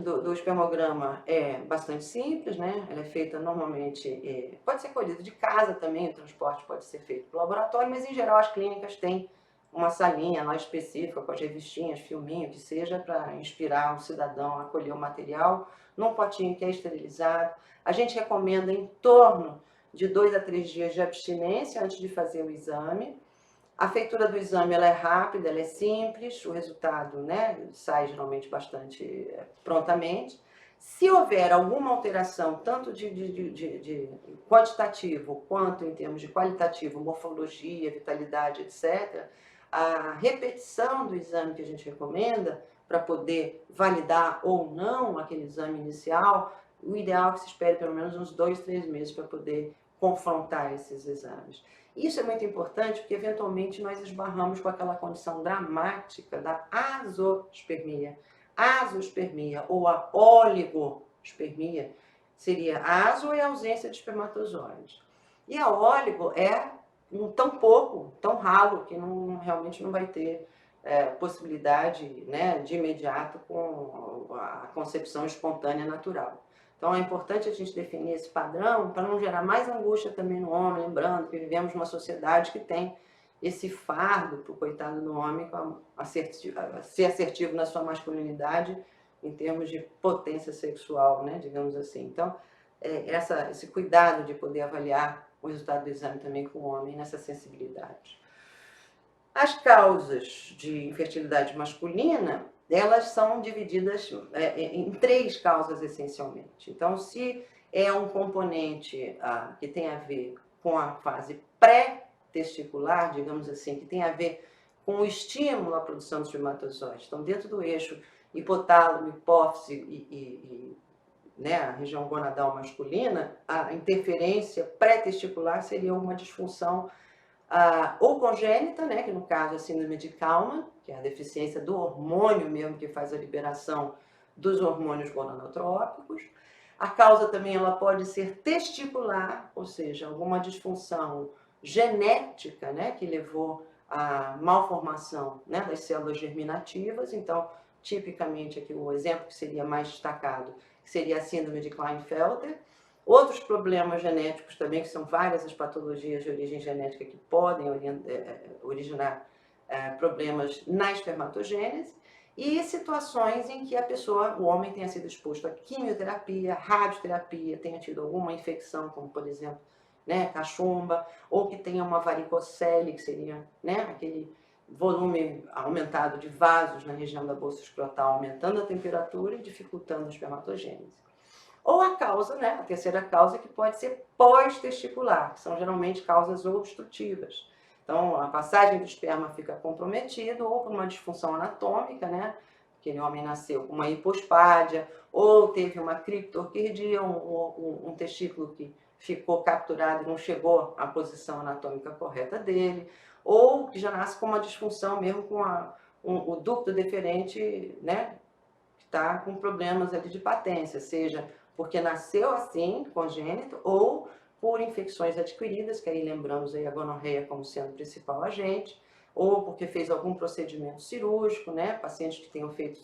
do espermograma é bastante simples, né? Ela é feita normalmente, pode ser colhido de casa também, o transporte pode ser feito para o laboratório, mas em geral as clínicas têm uma salinha lá específica, com as revistinhas, filminho, que seja para inspirar o cidadão a colher o material, num potinho que é esterilizado. A gente recomenda em torno de 2 a 3 dias de abstinência antes de fazer o exame. A feitura do exame ela é rápida, ela é simples, o resultado, né, sai geralmente bastante prontamente. Se houver alguma alteração, tanto de quantitativo quanto em termos de qualitativo, morfologia, vitalidade, etc., a repetição do exame que a gente recomenda para poder validar ou não aquele exame inicial, o ideal é que se espere pelo menos uns 2, 3 meses para poder confrontar esses exames. Isso é muito importante porque, eventualmente, nós esbarramos com aquela condição dramática da azospermia. Azospermia ou a oligospermia seria a azo é a ausência de espermatozoides. E a oligo é tão pouco, tão ralo, que realmente não vai ter possibilidade, né, de imediato com a concepção espontânea natural. Então, é importante a gente definir esse padrão para não gerar mais angústia também no homem, lembrando que vivemos numa sociedade que tem esse fardo para o coitado do homem ser assertivo na sua masculinidade em termos de potência sexual, né, digamos assim. Então, esse cuidado de poder avaliar o resultado do exame também com o homem nessa sensibilidade. As causas de infertilidade masculina, elas são divididas em 3 causas essencialmente. Então, se é um componente que tem a ver com a fase pré-testicular, digamos assim, que tem a ver com o estímulo à produção de espermatozoides, então dentro do eixo hipotálamo, hipófise e né, a região gonadal masculina, a interferência pré-testicular seria uma disfunção ou congênita, né, que no caso é a síndrome de Kalman, que é a deficiência do hormônio mesmo que faz a liberação dos hormônios gonadotrópicos. A causa também ela pode ser testicular, ou seja, alguma disfunção genética, né, que levou à malformação, né, das células germinativas. Então, tipicamente aqui o exemplo que seria mais destacado seria a síndrome de Klinefelter. Outros problemas genéticos também, que são várias as patologias de origem genética que podem originar problemas na espermatogênese, e situações em que o homem tenha sido exposto a quimioterapia, radioterapia, tenha tido alguma infecção, como por exemplo, né, cachumba, ou que tenha uma varicocele, que seria, né, aquele volume aumentado de vasos na região da bolsa escrotal, aumentando a temperatura e dificultando a espermatogênese. Ou a causa, né, a terceira causa, que pode ser pós-testicular, que são geralmente causas obstrutivas. Então, a passagem do esperma fica comprometida ou por uma disfunção anatômica, né? Aquele homem nasceu com uma hipospádia, ou teve uma criptorquirdia, um testículo que ficou capturado e não chegou à posição anatômica correta dele, ou que já nasce com uma disfunção mesmo com o ducto deferente, né? Que está com problemas ali de patência, seja porque nasceu assim, congênito, ou por infecções adquiridas, que aí lembramos aí a gonorreia como sendo o principal agente, ou porque fez algum procedimento cirúrgico, né? Pacientes que tenham feito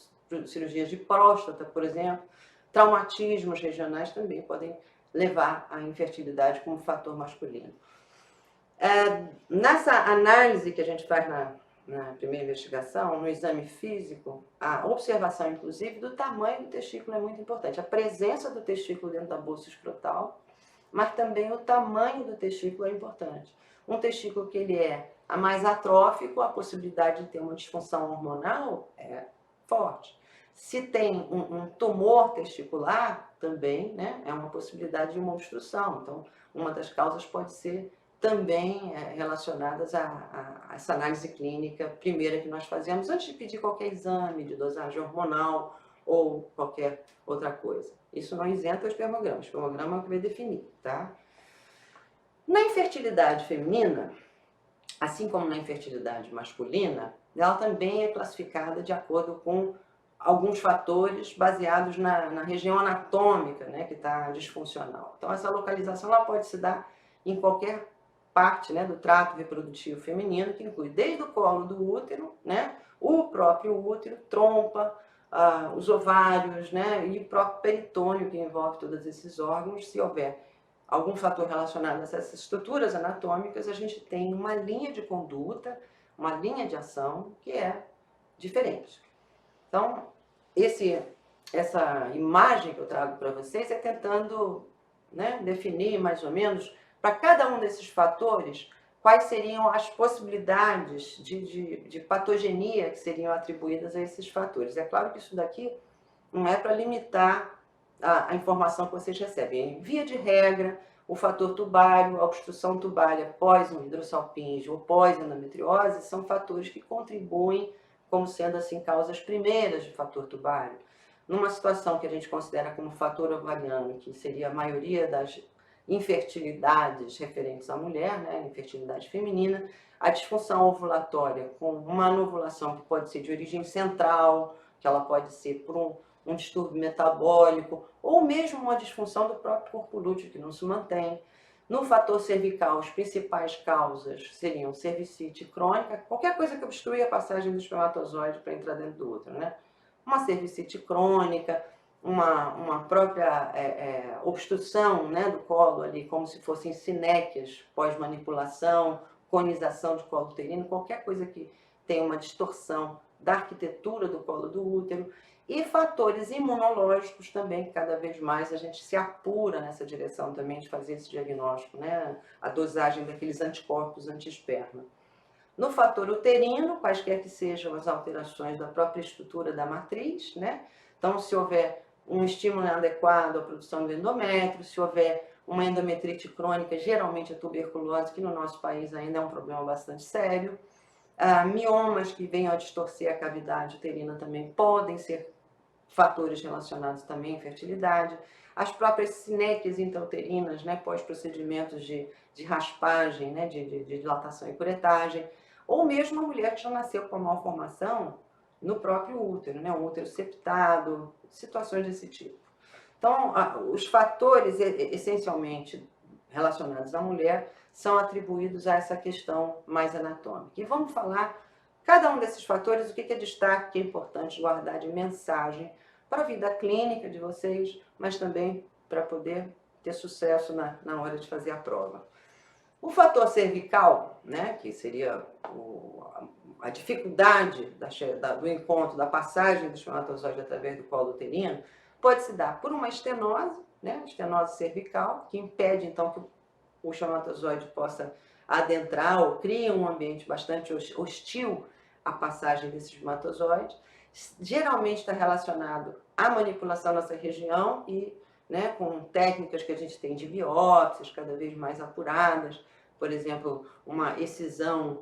cirurgias de próstata, por exemplo, traumatismos regionais também podem levar à infertilidade como fator masculino. Nessa análise que a gente faz na primeira investigação, no exame físico, a observação, inclusive, do tamanho do testículo é muito importante. A presença do testículo dentro da bolsa escrotal, mas também o tamanho do testículo é importante. Um testículo que ele é mais atrófico, a possibilidade de ter uma disfunção hormonal é forte. Se tem um tumor testicular, também, né, é uma possibilidade de uma obstrução. Então, uma das causas pode ser também relacionadas a essa análise clínica primeira que nós fazemos antes de pedir qualquer exame de dosagem hormonal ou qualquer outra coisa. Isso não isenta o espermograma. O espermograma é o que vai definir, tá? Na infertilidade feminina, assim como na infertilidade masculina, ela também é classificada de acordo com alguns fatores baseados na região anatômica, né, que está disfuncional. Então, essa localização ela pode se dar em qualquer parte, né, do trato reprodutivo feminino, que inclui desde o colo do útero, né, o próprio útero, trompa, os ovários, né, e o próprio peritônio, que envolve todos esses órgãos. Se houver algum fator relacionado a essas estruturas anatômicas, a gente tem uma linha de conduta, uma linha de ação que é diferente. Então, essa imagem que eu trago para vocês é tentando, né, definir mais ou menos, para cada um desses fatores, quais seriam as possibilidades de patogenia que seriam atribuídas a esses fatores. É claro que isso daqui não é para limitar a informação que vocês recebem. Em via de regra, o fator tubário, a obstrução tubária pós um hidrossalpinge ou pós endometriose são fatores que contribuem como sendo assim causas primeiras de fator tubário. Numa situação que a gente considera como fator ovariano, que seria a maioria das infertilidades referentes à mulher, né, infertilidade feminina, a disfunção ovulatória com uma anovulação que pode ser de origem central, que ela pode ser por um distúrbio metabólico, ou mesmo uma disfunção do próprio corpo lúteo que não se mantém. No fator cervical, as principais causas seriam cervicite crônica, qualquer coisa que obstrui a passagem do espermatozoide para entrar dentro do útero, né? Uma cervicite crônica, uma própria obstrução, né, do colo ali, como se fossem sinéquias pós-manipulação, conização de colo uterino, qualquer coisa que tenha uma distorção da arquitetura do colo do útero. E fatores imunológicos também, que cada vez mais a gente se apura nessa direção também de fazer esse diagnóstico, né? A dosagem daqueles anticorpos anti-esperma. No fator uterino, quaisquer que sejam as alterações da própria estrutura da matriz, né? Então, se houver um estímulo inadequado à produção do endométrio, se houver uma endometrite crônica, geralmente a tuberculose, que no nosso país ainda é um problema bastante sério. Miomas que venham a distorcer a cavidade uterina também podem ser fatores relacionados também à infertilidade. As próprias sinéquias intrauterinas, né, pós-procedimentos de raspagem, né, de dilatação e curetagem, ou mesmo a mulher que já nasceu com uma malformação no próprio útero, né, um útero septado, situações desse tipo. Então, os fatores essencialmente relacionados à mulher são atribuídos a essa questão mais anatômica. E vamos falar, cada um desses fatores, o que é destaque, que é importante guardar de mensagem para a vida clínica de vocês, mas também para poder ter sucesso na hora de fazer a prova. O fator cervical, né, que seria a dificuldade do encontro, da passagem do espermatozoide através do colo uterino, pode se dar por uma estenose, né, estenose cervical, que impede então que o espermatozoide possa adentrar ou cria um ambiente bastante hostil à passagem desse espermatozoide. Geralmente está relacionado à manipulação nessa região e, né, com técnicas que a gente tem de biópsias cada vez mais apuradas, por exemplo, uma excisão,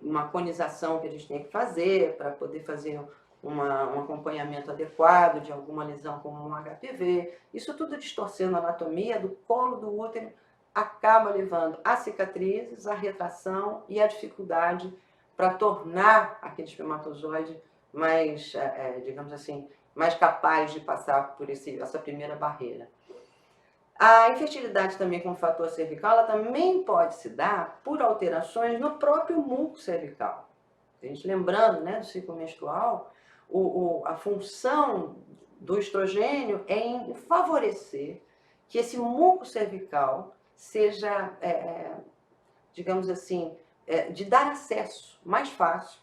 uma conização que a gente tem que fazer para poder fazer um acompanhamento adequado de alguma lesão como um HPV. Isso tudo distorcendo a anatomia do colo do útero acaba levando a cicatrizes, a retração e a dificuldade para tornar aquele espermatozoide mais, digamos assim, mais capaz de passar por essa primeira barreira. A infertilidade também com o fator cervical, ela também pode se dar por alterações no próprio muco cervical. A gente lembrando, né, do ciclo menstrual, a função do estrogênio é em favorecer que esse muco cervical seja, digamos assim, de dar acesso mais fácil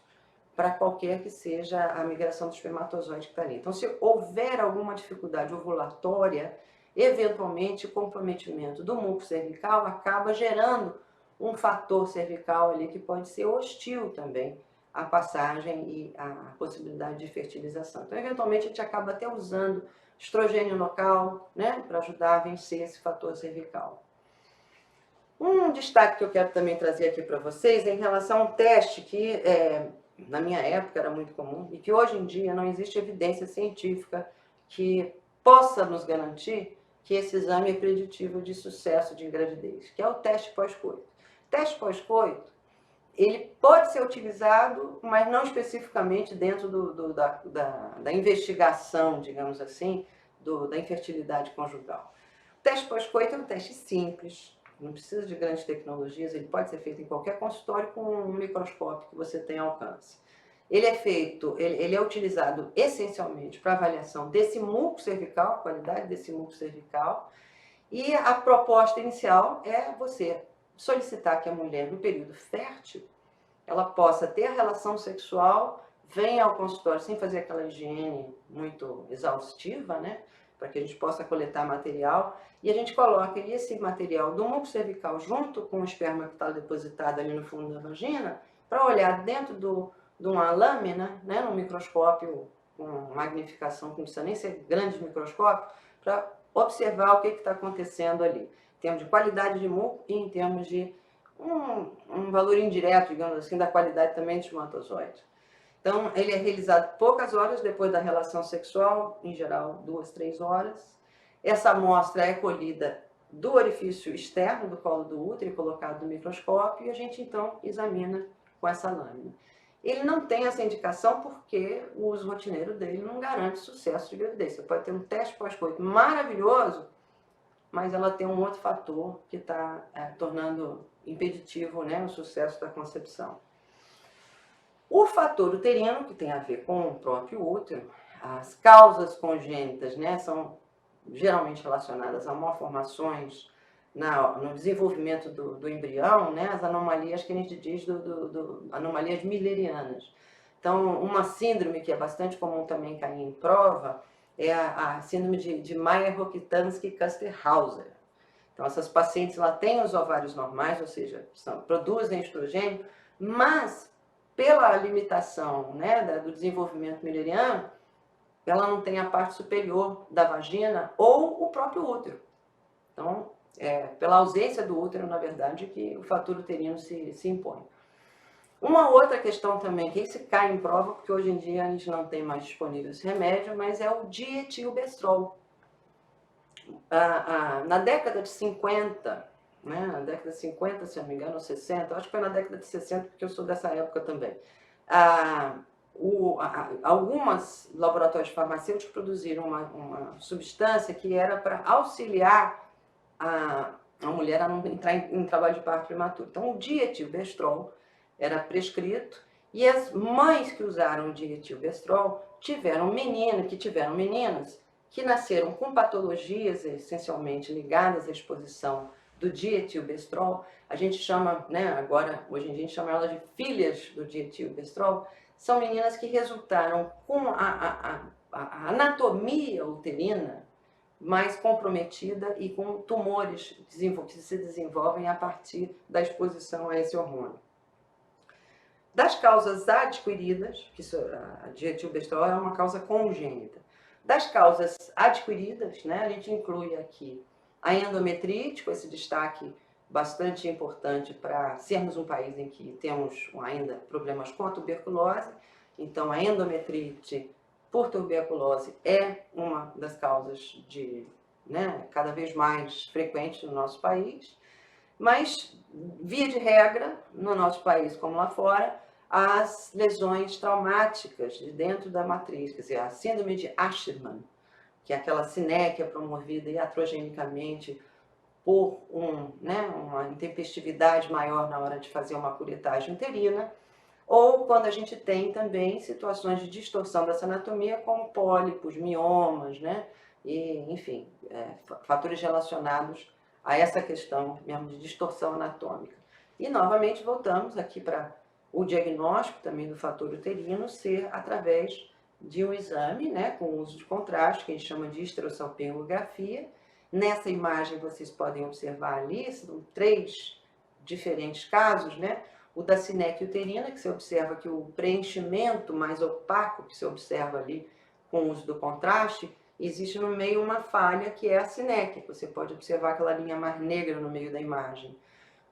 para qualquer que seja a migração do espermatozoide que está ali. Então, se houver alguma dificuldade ovulatória, eventualmente o comprometimento do muco cervical acaba gerando um fator cervical ali que pode ser hostil também à passagem e à possibilidade de fertilização. Então, eventualmente, a gente acaba até usando estrogênio local, né, para ajudar a vencer esse fator cervical. Um destaque que eu quero também trazer aqui para vocês é em relação a um teste que, na minha época, era muito comum e que hoje em dia não existe evidência científica que possa nos garantir que esse exame é preditivo de sucesso de gravidez, que é o teste pós-coito. Teste pós-coito, ele pode ser utilizado, mas não especificamente dentro da investigação, digamos assim, da infertilidade conjugal. O teste pós-coito é um teste simples, não precisa de grandes tecnologias, ele pode ser feito em qualquer consultório com um microscópio que você tenha alcance. Ele é feito, ele é utilizado essencialmente para avaliação desse muco cervical, a qualidade desse muco cervical, e a proposta inicial é você solicitar que a mulher, no período fértil, ela possa ter relação sexual, venha ao consultório sem fazer aquela higiene muito exaustiva, né? Para que a gente possa coletar material, e a gente coloca esse material do muco cervical junto com o esperma que está depositado ali no fundo da vagina, para olhar dentro de uma lâmina, né, no microscópio com magnificação, que não precisa nem ser grande microscópio, para observar o que está acontecendo ali, em termos de qualidade de muco e em termos de um valor indireto, digamos assim, da qualidade também do espermatozoide. Então, ele é realizado poucas horas depois da relação sexual, em geral 2, 3 horas. Essa amostra é colhida do orifício externo do colo do útero e colocado no microscópio e a gente então examina com essa lâmina. Ele não tem essa indicação porque o uso rotineiro dele não garante sucesso de gravidez. Você pode ter um teste pós-coito maravilhoso, mas ela tem um outro fator que está tornando impeditivo, né, o sucesso da concepção. O fator uterino, que tem a ver com o próprio útero, as causas congênitas, né, são geralmente relacionadas a malformações no desenvolvimento do embrião, né, as anomalias que a gente diz anomalias millerianas. Então, uma síndrome que é bastante comum também cair em prova é a síndrome de Mayer-Rokitansky-Kuster-Hauser. Então, essas pacientes lá têm os ovários normais, ou seja, produzem estrogênio, mas pela limitação, né, do desenvolvimento milleriano, ela não tem a parte superior da vagina ou o próprio útero. Então, pela ausência do útero, na verdade, que o fator uterino se impõe. Uma outra questão também, que se cai em prova, porque hoje em dia a gente não tem mais disponível esse remédio, mas é o dietilbestrol. Na década de 50, né, na década de 50, se não me engano, ou 60, acho que foi na década de 60, porque eu sou dessa época também, algumas laboratórios farmacêuticos produziram uma substância que era para auxiliar a mulher a não entrar em trabalho de parto prematuro. Então, o dietilbestrol era prescrito e as mães que usaram o dietilbestrol tiveram meninas que nasceram com patologias essencialmente ligadas à exposição do dietilbestrol. A gente chama, né, agora, hoje em dia a gente chama elas de filhas do dietilbestrol. São meninas que resultaram com a anatomia uterina mais comprometida e com tumores que se desenvolvem a partir da exposição a esse hormônio. Das causas adquiridas, que a dietilbestrol é uma causa congênita. Das causas adquiridas, né, a gente inclui aqui a endometrite, com esse destaque bastante importante para sermos um país em que temos ainda problemas com a tuberculose. Então, a endometrite por tuberculose é uma das causas cada vez mais frequentes no nosso país. Mas, via de regra, no nosso país como lá fora, as lesões traumáticas de dentro da matriz, quer dizer, a síndrome de Asherman, que é aquela sinéquia promovida iatrogenicamente por uma intempestividade maior na hora de fazer uma curetagem uterina, ou quando a gente tem também situações de distorção dessa anatomia, como pólipos, miomas, né? E, enfim, fatores relacionados a essa questão mesmo de distorção anatômica. E, novamente, voltamos aqui para o diagnóstico também do fator uterino ser através de um exame, né, com uso de contraste, que a gente chama de histerosalpingografia. Nessa imagem vocês podem observar ali, são 3 diferentes casos, né? O da sineque uterina, que você observa que o preenchimento mais opaco que você observa ali com o uso do contraste, existe no meio uma falha que é a sineque. Você pode observar aquela linha mais negra no meio da imagem.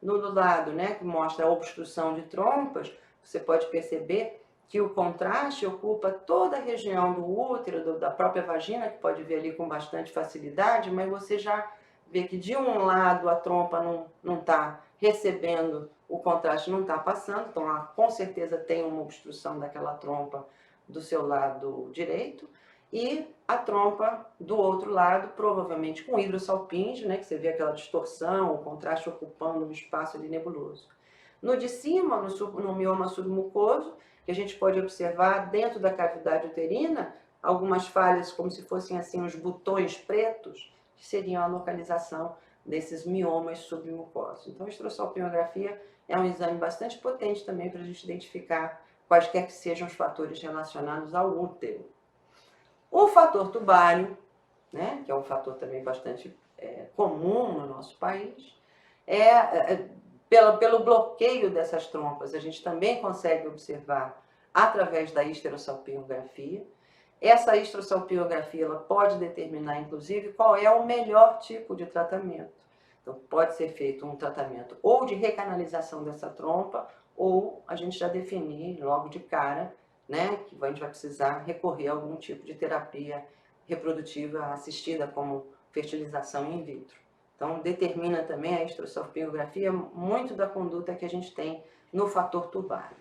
No lado, né, que mostra a obstrução de trompas, você pode perceber que o contraste ocupa toda a região do útero, da própria vagina, que pode ver ali com bastante facilidade, mas você já vê que de um lado a trompa não está recebendo, o contraste não está passando, então ela com certeza tem uma obstrução daquela trompa do seu lado direito, e a trompa do outro lado, provavelmente com hidrossalpinge, né, que você vê aquela distorção, o contraste ocupando um espaço ali nebuloso. No de cima, no mioma submucoso, que a gente pode observar dentro da cavidade uterina, algumas falhas como se fossem assim os botões pretos, que seriam a localização desses miomas submucosos. Então, a histerosalpingografia é um exame bastante potente também para a gente identificar quaisquer que sejam os fatores relacionados ao útero. O fator tubário, né, que é um fator também bastante comum no nosso país, pelo bloqueio dessas trompas, a gente também consegue observar através da histerosalpingografia. Essa histerosalpingografia ela pode determinar, inclusive, qual é o melhor tipo de tratamento. Então, pode ser feito um tratamento ou de recanalização dessa trompa, ou a gente já definir logo de cara, né, que a gente vai precisar recorrer a algum tipo de terapia reprodutiva assistida, como fertilização in vitro. Então, determina também a histerosalpingografia muito da conduta que a gente tem no fator tubário.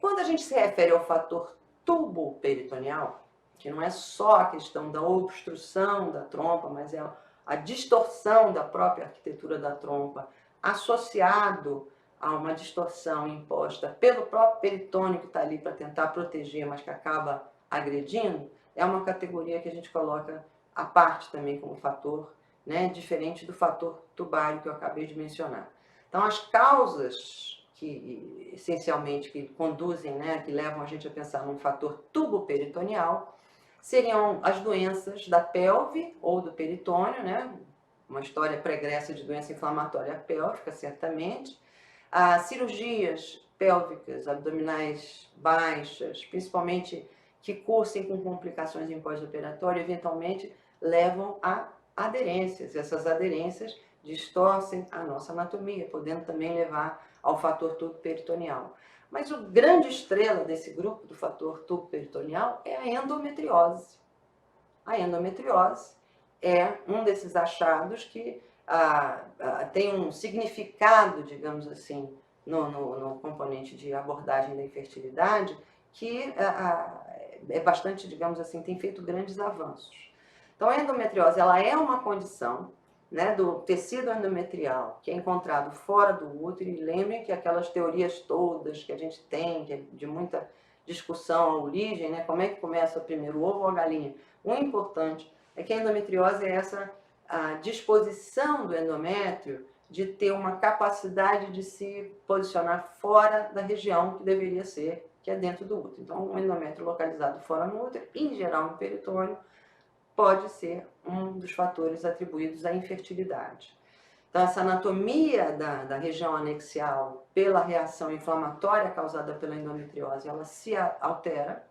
Quando a gente se refere ao fator tubo-peritoneal, que não é só a questão da obstrução da trompa, mas é a distorção da própria arquitetura da trompa, associado a uma distorção imposta pelo próprio peritônio que está ali para tentar proteger, mas que acaba agredindo, é uma categoria que a gente coloca à parte também como fator, né, diferente do fator tubário que eu acabei de mencionar. Então, as causas que, essencialmente, que conduzem, né, que levam a gente a pensar num fator tubo-peritoneal, seriam as doenças da pelve ou do peritônio, né, uma história pregressa de doença inflamatória pélvica, certamente, cirurgias pélvicas, abdominais baixas, principalmente que cursem com complicações em pós-operatório, eventualmente levam a aderências. Essas aderências distorcem a nossa anatomia, podendo também levar ao fator tubo-peritoneal. Mas o grande estrela desse grupo do fator tubo-peritoneal é a endometriose. A endometriose é um desses achados que tem um significado, digamos assim, no componente de abordagem da infertilidade, que é bastante, digamos assim, tem feito grandes avanços. Então, a endometriose ela é uma condição, né, do tecido endometrial que é encontrado fora do útero, e lembrem que aquelas teorias todas que a gente tem, que é de muita discussão a origem, né, como é que começa primeiro o ovo ou a galinha, o importante é que a endometriose é essa a disposição do endométrio de ter uma capacidade de se posicionar fora da região que deveria ser, que é dentro do útero. Então, um endométrio localizado fora no útero, em geral no peritônio, pode ser um dos fatores atribuídos à infertilidade. Então, essa anatomia da região anexial, pela reação inflamatória causada pela endometriose, ela se altera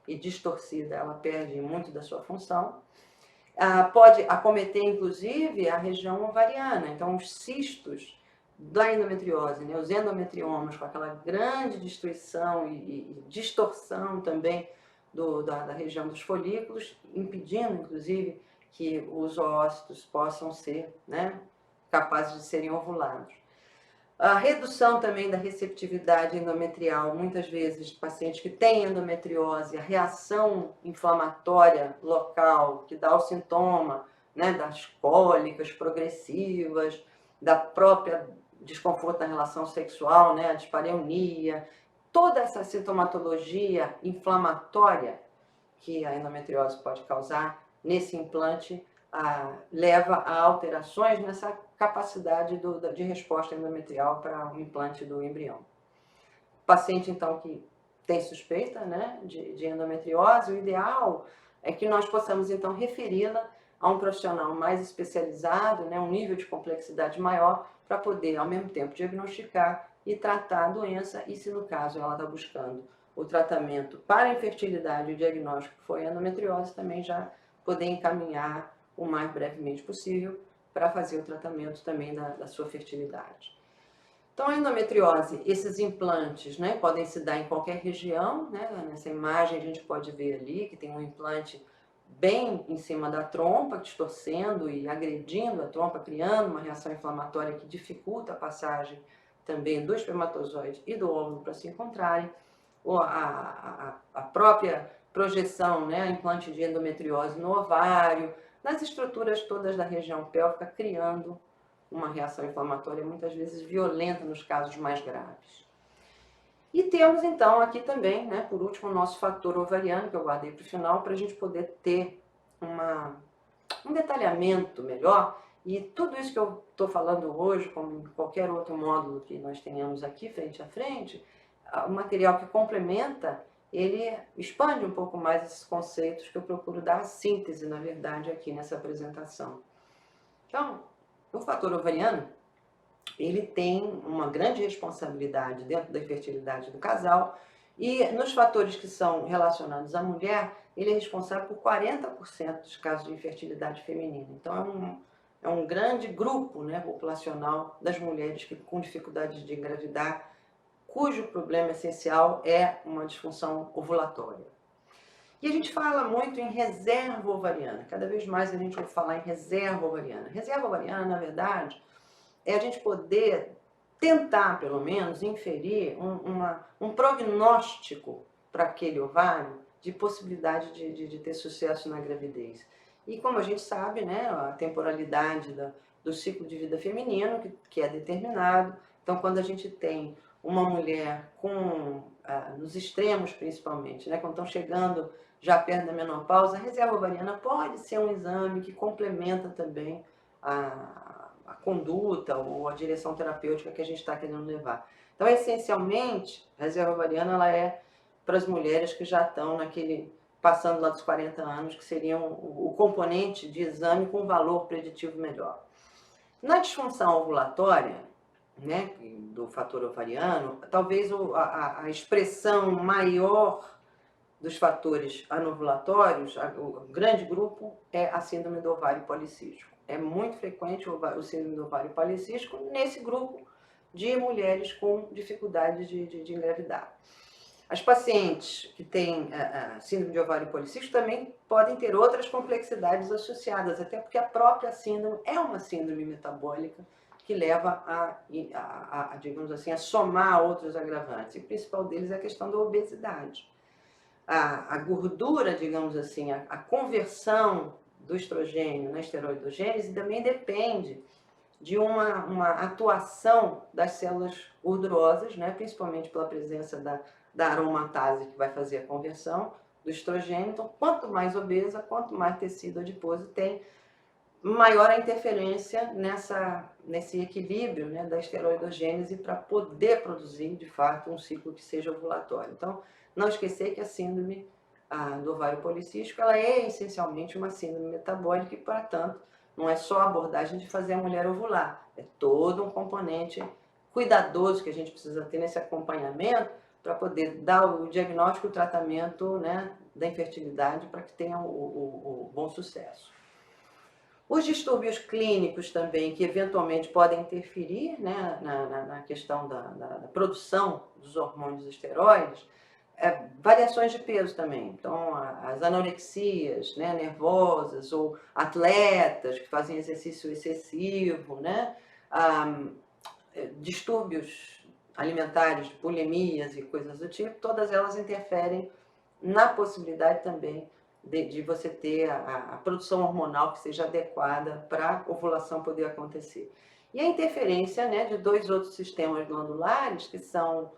e distorcida, ela perde muito da sua função. Pode acometer, inclusive, a região ovariana. Então, os cistos da endometriose, né, os endometriomas, com aquela grande destruição e distorção também da região dos folículos, impedindo, inclusive, que os oócitos possam ser, né, capazes de serem ovulados. A redução também da receptividade endometrial, muitas vezes pacientes que têm endometriose, a reação inflamatória local que dá o sintoma, né, das cólicas progressivas, da própria desconforto na relação sexual, né, a dispareunia, toda essa sintomatologia inflamatória que a endometriose pode causar nesse implante leva a alterações nessa capacidade de resposta endometrial para o implante do embrião. O paciente, então, que tem suspeita, né, de endometriose, o ideal é que nós possamos, então, referi-la a um profissional mais especializado, né, um nível de complexidade maior, para poder, ao mesmo tempo, diagnosticar e tratar a doença, e se no caso ela está buscando o tratamento para a infertilidade, o diagnóstico foi endometriose, também já poder encaminhar o mais brevemente possível para fazer o tratamento também da sua fertilidade. Então, a endometriose, esses implantes, né, podem se dar em qualquer região, né? Nessa imagem a gente pode ver ali que tem um implante bem em cima da trompa, distorcendo e agredindo a trompa, criando uma reação inflamatória que dificulta a passagem também do espermatozoide e do óvulo para se encontrarem. A própria projeção, né, implante de endometriose no ovário, nas estruturas todas da região pélvica, criando uma reação inflamatória muitas vezes violenta nos casos mais graves. E temos então aqui também, né, por último, o nosso fator ovariano, que eu guardei para o final, para a gente poder ter um detalhamento melhor. E tudo isso que eu estou falando hoje, como em qualquer outro módulo que nós tenhamos aqui frente a frente, o material que complementa, ele expande um pouco mais esses conceitos que eu procuro dar a síntese, na verdade, aqui nessa apresentação. Então, o fator ovariano, ele tem uma grande responsabilidade dentro da infertilidade do casal, e nos fatores que são relacionados à mulher, ele é responsável por 40% dos casos de infertilidade feminina. Então é um grande grupo, né, populacional das mulheres com dificuldades de engravidar, cujo problema essencial é uma disfunção ovulatória. E a gente fala muito em reserva ovariana, cada vez mais a gente vai falar em reserva ovariana. Reserva ovariana, na verdade, é a gente poder tentar, pelo menos, inferir um prognóstico para aquele ovário de possibilidade de ter sucesso na gravidez. E como a gente sabe, né, a temporalidade do ciclo de vida feminino, que é determinado, então quando a gente tem uma mulher nos extremos principalmente, né, quando estão chegando já perto da menopausa, a reserva ovariana pode ser um exame que complementa também a conduta ou a direção terapêutica que a gente está querendo levar. Então, essencialmente, a reserva ovariana ela é para as mulheres que já estão passando lá dos 40 anos, que seriam o componente de exame com valor preditivo melhor. Na disfunção ovulatória, né, do fator ovariano, talvez a expressão maior dos fatores anovulatórios, o grande grupo é a síndrome do ovário policístico. É muito frequente o síndrome do ovário policístico nesse grupo de mulheres com dificuldade de engravidar. As pacientes que têm síndrome de ovário policístico também podem ter outras complexidades associadas, até porque a própria síndrome é uma síndrome metabólica que leva digamos assim, a somar outros agravantes. E o principal deles é a questão da obesidade. A gordura, digamos assim, a conversão do estrogênio na esteroidogênese também depende de uma atuação das células gordurosas, né, principalmente pela presença da aromatase que vai fazer a conversão do estrogênio. Então, quanto mais obesa, quanto mais tecido adiposo tem, maior a interferência nesse equilíbrio, né, da esteroidogênese para poder produzir, de fato, um ciclo que seja ovulatório. Então, não esquecer que a síndrome do ovário policístico ela é essencialmente uma síndrome metabólica e, portanto, não é só a abordagem de fazer a mulher ovular, é todo um componente cuidadoso que a gente precisa ter nesse acompanhamento para poder dar o diagnóstico e o tratamento, né, da infertilidade para que tenha o bom sucesso. Os distúrbios clínicos também, que eventualmente podem interferir, né, na questão da produção dos hormônios esteroides, variações de peso também. Então, as anorexias, né, nervosas, ou atletas que fazem exercício excessivo, né, distúrbios alimentares, bulimias e coisas do tipo, todas elas interferem na possibilidade também de você ter a produção hormonal que seja adequada para a ovulação poder acontecer. E a interferência, né, de dois outros sistemas glandulares, que são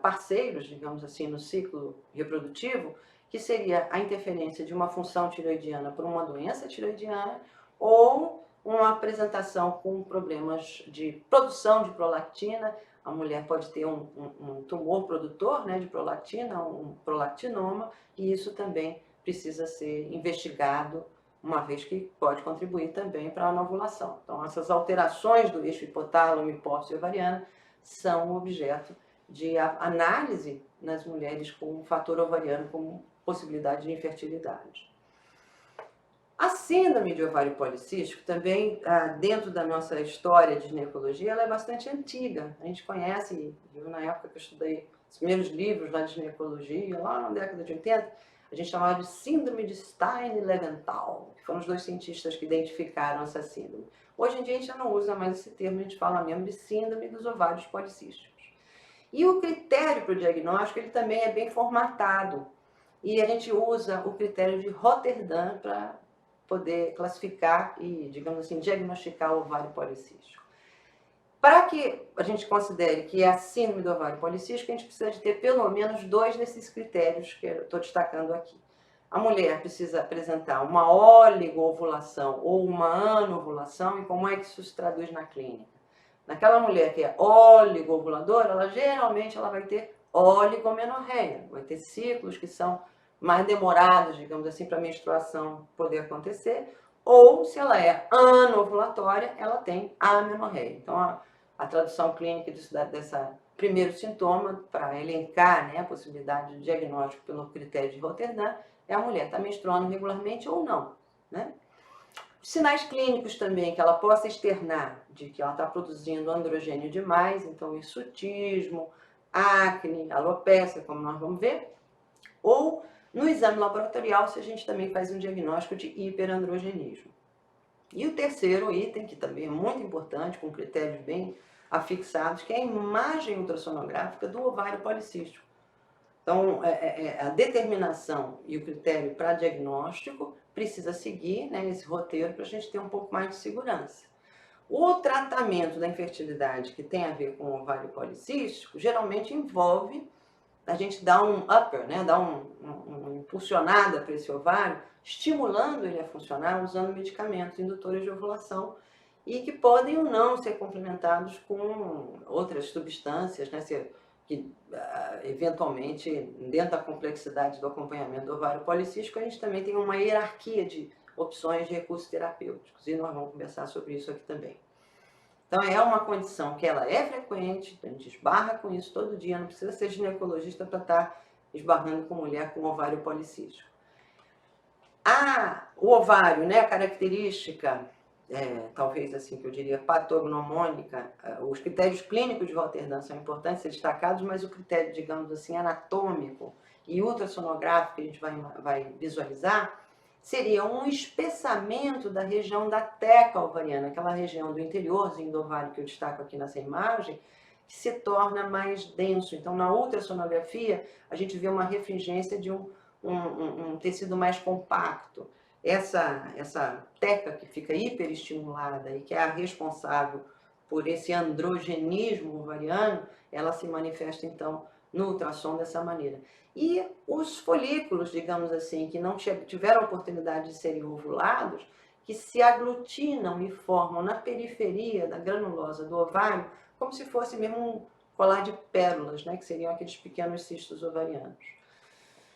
parceiros, digamos assim, no ciclo reprodutivo, que seria a interferência de uma função tireoidiana por uma doença tireoidiana ou uma apresentação com problemas de produção de prolactina. A mulher pode ter um tumor produtor, né, de prolactina, um prolactinoma, e isso também precisa ser investigado, uma vez que pode contribuir também para a anovulação. Então, essas alterações do eixo hipotálamo e hipófise ovariana são objeto de análise nas mulheres com fator ovariano como possibilidade de infertilidade. A síndrome de ovário policístico também, dentro da nossa história de ginecologia, ela é bastante antiga. A gente conhece, na época que eu estudei os primeiros livros lá de ginecologia, lá na década de 80, a gente chamava de síndrome de Stein-Leventhal, que foram os dois cientistas que identificaram essa síndrome. Hoje em dia a gente já não usa mais esse termo, a gente fala mesmo de síndrome dos ovários policísticos. E o critério para o diagnóstico, ele também é bem formatado. E a gente usa o critério de Rotterdam para poder classificar e, digamos assim, diagnosticar o ovário policístico. Para que a gente considere que é a síndrome do ovário policístico, a gente precisa de ter pelo menos 2 desses critérios que eu estou destacando aqui. A mulher precisa apresentar uma oligoovulação ou uma anovulação, e como é que isso se traduz na clínica? Naquela mulher que é oligovoladora, geralmente ela vai ter oligomenorreia, vai ter ciclos que são mais demorados, digamos assim, para a menstruação poder acontecer, ou se ela é anovulatória, ela tem amenorreia. Então, a tradução clínica dessa primeiro sintoma, para elencar, né, a possibilidade de diagnóstico pelo critério de Rotterdam, é a mulher está menstruando regularmente ou não, né? Sinais clínicos também que ela possa externar de que ela está produzindo androgênio demais, então hirsutismo, acne, alopecia, como nós vamos ver, ou no exame laboratorial, se a gente também faz um diagnóstico de hiperandrogenismo. E o terceiro item, que também é muito importante, com critérios bem afixados, que é a imagem ultrassonográfica do ovário policístico. Então, a determinação e o critério para diagnóstico precisa seguir, né, esse roteiro para a gente ter um pouco mais de segurança. O tratamento da infertilidade que tem a ver com o ovário policístico geralmente envolve a gente dar um upper, né, dar uma impulsionada para esse ovário, estimulando ele a funcionar usando medicamentos indutores de ovulação e que podem ou não ser complementados com outras substâncias, né, que eventualmente, dentro da complexidade do acompanhamento do ovário policístico, a gente também tem uma hierarquia de opções de recursos terapêuticos, e nós vamos conversar sobre isso aqui também. Então, é uma condição que ela é frequente, a gente esbarra com isso todo dia, não precisa ser ginecologista para estar esbarrando com mulher com ovário policístico. O ovário, né, a característica, talvez assim que eu diria, patognomônica, os critérios clínicos de Rotterdam são importantes ser destacados, mas o critério, digamos assim, anatômico e ultrassonográfico que a gente vai visualizar, seria um espessamento da região da teca ovariana, aquela região do interiorzinho do ovário que eu destaco aqui nessa imagem, que se torna mais denso. Então, na ultrassonografia, a gente vê uma refringência de um tecido mais compacto. Essa teca que fica hiperestimulada e que é a responsável por esse androgenismo ovariano, ela se manifesta, então, no ultrassom dessa maneira. E os folículos, digamos assim, que não tiveram oportunidade de serem ovulados, que se aglutinam e formam na periferia da granulosa do ovário, como se fosse mesmo um colar de pérolas, né, que seriam aqueles pequenos cistos ovarianos.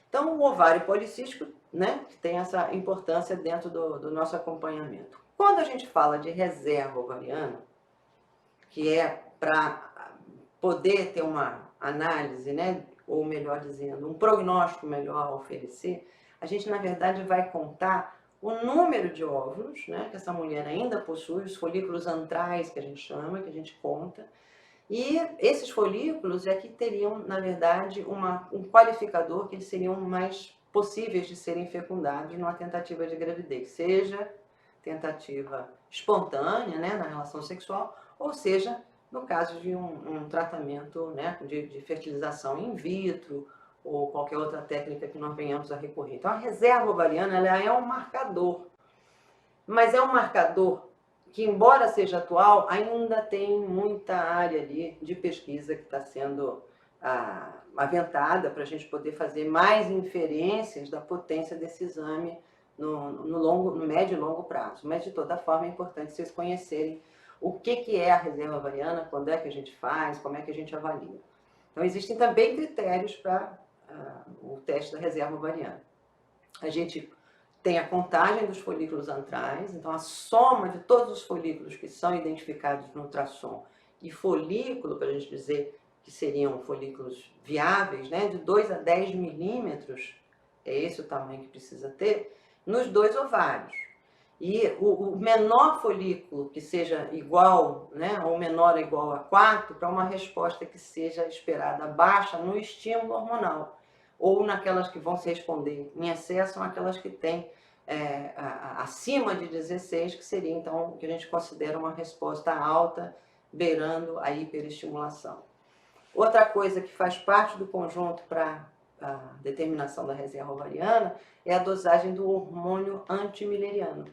Então, o ovário policístico, né, que tem essa importância dentro do nosso acompanhamento. Quando a gente fala de reserva ovariana, que é para poder ter uma análise, né, ou melhor dizendo, um prognóstico melhor a oferecer, a gente, na verdade, vai contar o número de óvulos, né, que essa mulher ainda possui, os folículos antrais, que a gente chama, que a gente conta, e esses folículos é que teriam, na verdade, um qualificador que eles seriam mais possíveis de serem fecundados numa tentativa de gravidez, seja tentativa espontânea, né, na relação sexual, ou seja, no caso de um tratamento, né, de fertilização in vitro ou qualquer outra técnica que nós venhamos a recorrer. Então, a reserva ovariana ela é um marcador, mas é um marcador que, embora seja atual, ainda tem muita área ali de pesquisa que está sendo aventada para a gente poder fazer mais inferências da potência desse exame no médio e longo prazo. Mas, de toda forma, é importante vocês conhecerem o que é a reserva ovariana, quando é que a gente faz, como é que a gente avalia. Então, existem também critérios para o teste da reserva ovariana. A gente tem a contagem dos folículos antrais, então a soma de todos os folículos que são identificados no ultrassom e folículo, para a gente dizer que seriam folículos viáveis, né, de 2 a 10 milímetros, é esse o tamanho que precisa ter, nos 2 ovários. E o menor folículo que seja igual, né, ou menor ou igual a 4, para uma resposta que seja esperada baixa no estímulo hormonal. Ou naquelas que vão se responder em excesso, são aquelas que têm acima de 16, que seria então o que a gente considera uma resposta alta, beirando a hiperestimulação. Outra coisa que faz parte do conjunto para a determinação da reserva ovariana é a dosagem do hormônio antimileriano.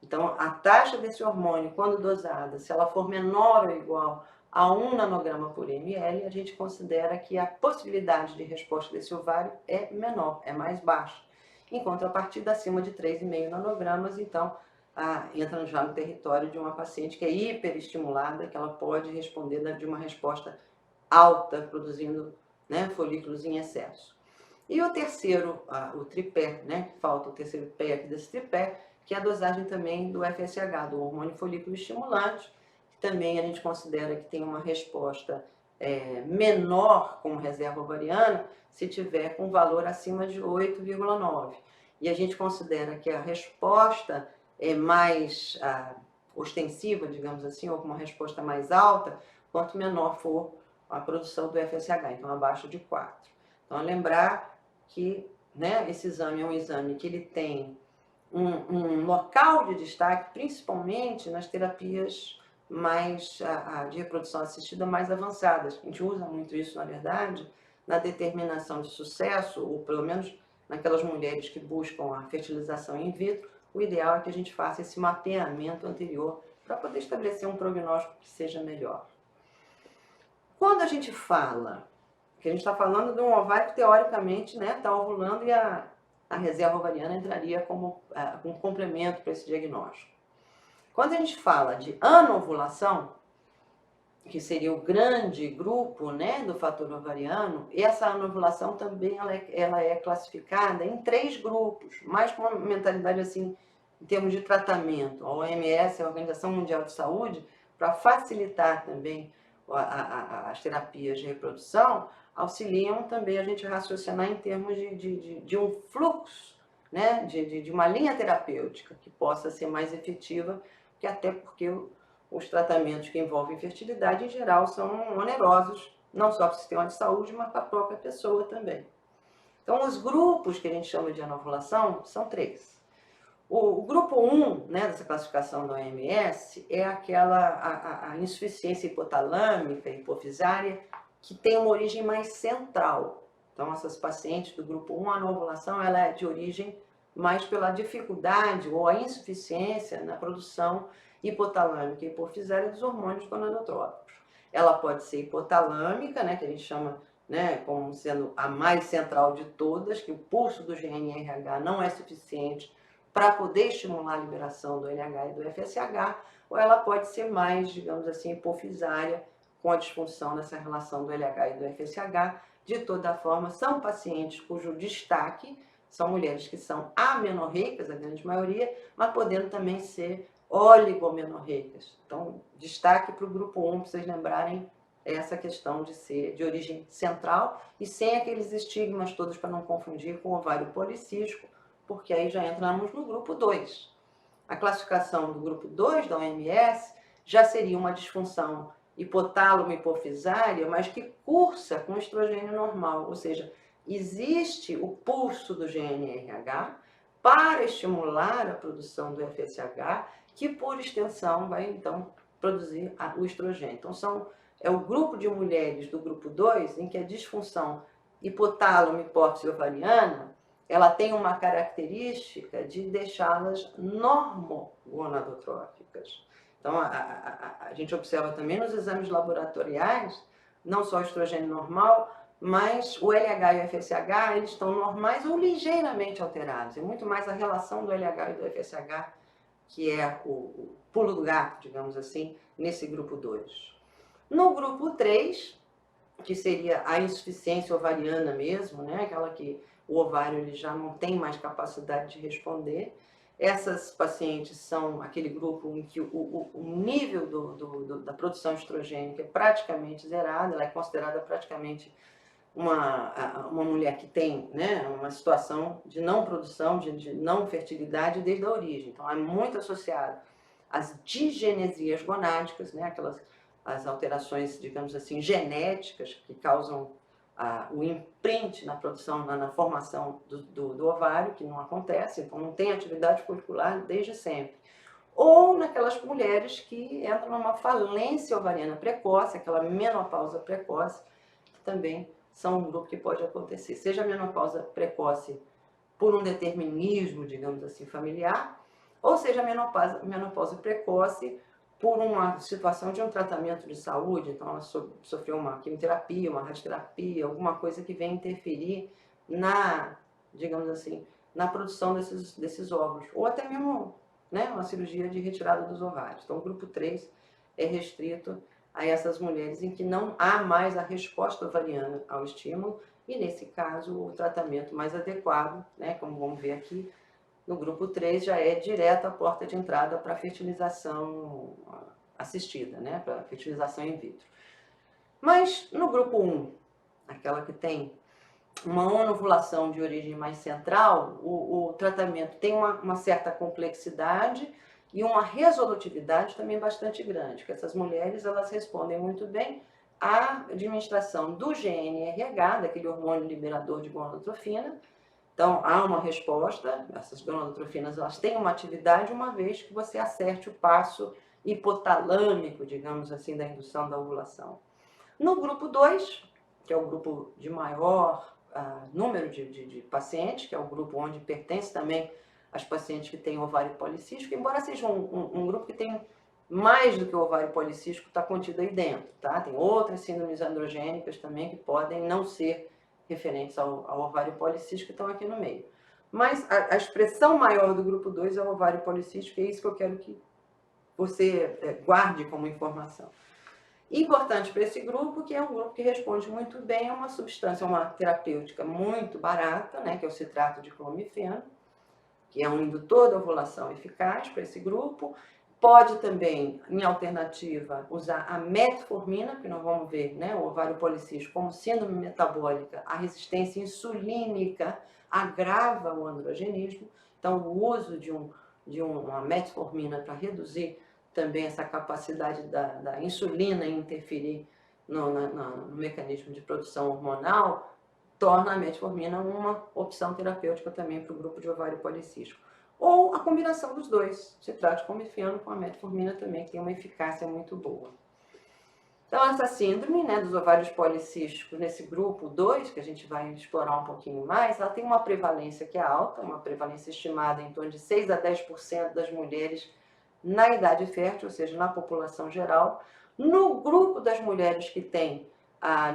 Então, a taxa desse hormônio, quando dosada, se ela for menor ou igual a 1 nanograma por ml, a gente considera que a possibilidade de resposta desse ovário é menor, é mais baixa. Em contrapartida, acima de 3,5 nanogramas, então, entra já no território de uma paciente que é hiperestimulada, que ela pode responder de uma resposta alta, produzindo, né, folículos em excesso. E o terceiro, o tripé, né, que falta o terceiro pé aqui desse tripé, que é a dosagem também do FSH, do hormônio folículo estimulante, que também a gente considera que tem uma resposta menor como reserva ovariana, se tiver com valor acima de 8,9. E a gente considera que a resposta é mais ostensiva, digamos assim, ou com uma resposta mais alta, quanto menor for a produção do FSH, então abaixo de 4. Então, lembrar que, né, esse exame é um exame que ele tem um local de destaque, principalmente nas terapias mais de reprodução assistida mais avançadas. A gente usa muito isso, na verdade, na determinação de sucesso, ou pelo menos naquelas mulheres que buscam a fertilização in vitro. O ideal é que a gente faça esse mapeamento anterior para poder estabelecer um prognóstico que seja melhor. Quando a gente fala, que a gente está falando de um ovário que teoricamente está ovulando e a reserva ovariana entraria como um complemento para esse diagnóstico. Quando a gente fala de anovulação, que seria o grande grupo, né, do fator ovariano, essa anovulação também ela é classificada em 3 grupos, mais com uma mentalidade assim, em termos de tratamento. A OMS, a Organização Mundial de Saúde, para facilitar também as terapias de reprodução, auxiliam também a gente a raciocinar em termos de um fluxo, né, de uma linha terapêutica que possa ser mais efetiva, que até porque os tratamentos que envolvem fertilidade, em geral, são onerosos, não só para o sistema de saúde, mas para a própria pessoa também. Então, os grupos que a gente chama de anovulação são 3. O grupo 1, né, dessa classificação da OMS, é aquela a insuficiência hipotalâmica, hipofisária, que tem uma origem mais central. Então, essas pacientes do grupo 1, a anovulação ela é de origem mais pela dificuldade ou a insuficiência na produção hipotalâmica e hipofisária dos hormônios gonadotrópicos. Ela pode ser hipotalâmica, né, que a gente chama, né, como sendo a mais central de todas, que o pulso do GNRH não é suficiente para poder estimular a liberação do LH e do FSH, ou ela pode ser mais, digamos assim, hipofisária, com a disfunção dessa relação do LH e do FSH. De toda forma, são pacientes cujo destaque são mulheres que são amenorreicas, a grande maioria, mas podendo também ser oligomenorreicas. Então, destaque para o grupo 1, para vocês lembrarem essa questão de ser de origem central e sem aqueles estigmas todos para não confundir com o ovário policístico, porque aí já entramos no grupo 2. A classificação do grupo 2 da OMS já seria uma disfunção hipotálamo-hipofisária, mas que cursa com estrogênio normal, ou seja, existe o pulso do GNRH para estimular a produção do FSH, que por extensão vai então produzir o estrogênio. Então é o grupo de mulheres do grupo 2 em que a disfunção hipotálamo-hipófise ovariana ela tem uma característica de deixá-las normogonadotróficas. Então, a gente observa também nos exames laboratoriais não só o estrogênio normal, mas o LH e o FSH, eles estão normais ou ligeiramente alterados. É muito mais a relação do LH e do FSH que é o pulo do gato, digamos assim, nesse grupo 2. No grupo 3, que seria a insuficiência ovariana mesmo, né? Aquela que o ovário ele já não tem mais capacidade de responder. Essas pacientes são aquele grupo em que o nível da produção estrogênica é praticamente zerado, ela é considerada praticamente uma mulher que tem, né, uma situação de não produção, de não fertilidade desde a origem. Então, é muito associado às disgenesias gonádicas, né, as alterações, digamos assim, genéticas que causam o imprint na produção, na formação do ovário, que não acontece, então não tem atividade follicular desde sempre. Ou naquelas mulheres que entram numa falência ovariana precoce, aquela menopausa precoce, que também são um grupo que pode acontecer. Seja a menopausa precoce por um determinismo, digamos assim, familiar, ou seja a menopausa precoce por uma situação de um tratamento de saúde, então ela sofreu uma quimioterapia, uma radioterapia, alguma coisa que vem interferir na, digamos assim, na produção desses óvulos, ou até mesmo, né, uma cirurgia de retirada dos ovários. Então o grupo 3 é restrito a essas mulheres em que não há mais a resposta ovariana ao estímulo, e nesse caso o tratamento mais adequado, né, como vamos ver aqui, no grupo 3 já é direto a porta de entrada para a fertilização assistida, né, para a fertilização in vitro. Mas no grupo 1, aquela que tem uma onovulação de origem mais central, o tratamento tem uma certa complexidade e uma resolutividade também bastante grande, porque essas mulheres elas respondem muito bem à administração do GnRH, daquele hormônio liberador de gonadotrofina. Então, há uma resposta, essas gonadotrofinas elas têm uma atividade uma vez que você acerte o passo hipotalâmico, digamos assim, da indução da ovulação. No grupo 2, que é o grupo de maior número de pacientes, que é o grupo onde pertence também as pacientes que têm ovário policístico, embora seja um grupo que tem mais do que o ovário policístico está contido aí dentro, tá? Tem outras síndromes androgênicas também que podem não ser referentes ao ovário policístico que estão aqui no meio. Mas a expressão maior do grupo 2 é o ovário policístico, e é isso que eu quero que você guarde como informação. Importante para esse grupo, que é um grupo que responde muito bem a uma substância, uma terapêutica muito barata, né, que é o citrato de clomifeno, que é um indutor da ovulação eficaz para esse grupo. Pode também, em alternativa, usar a metformina, que nós vamos ver, né, o ovário policístico como síndrome metabólica, a resistência insulínica agrava o androgenismo, então o uso de uma metformina para reduzir também essa capacidade da insulina em interferir no mecanismo de produção hormonal, torna a metformina uma opção terapêutica também para o grupo de ovário policístico. Ou a combinação dos dois, citrato de clomifeno com a metformina também, que tem uma eficácia muito boa. Então, essa síndrome, né, dos ovários policísticos, nesse grupo 2, que a gente vai explorar um pouquinho mais, ela tem uma prevalência que é alta, uma prevalência estimada em torno de 6 a 10% das mulheres na idade fértil, ou seja, na população geral. No grupo das mulheres que têm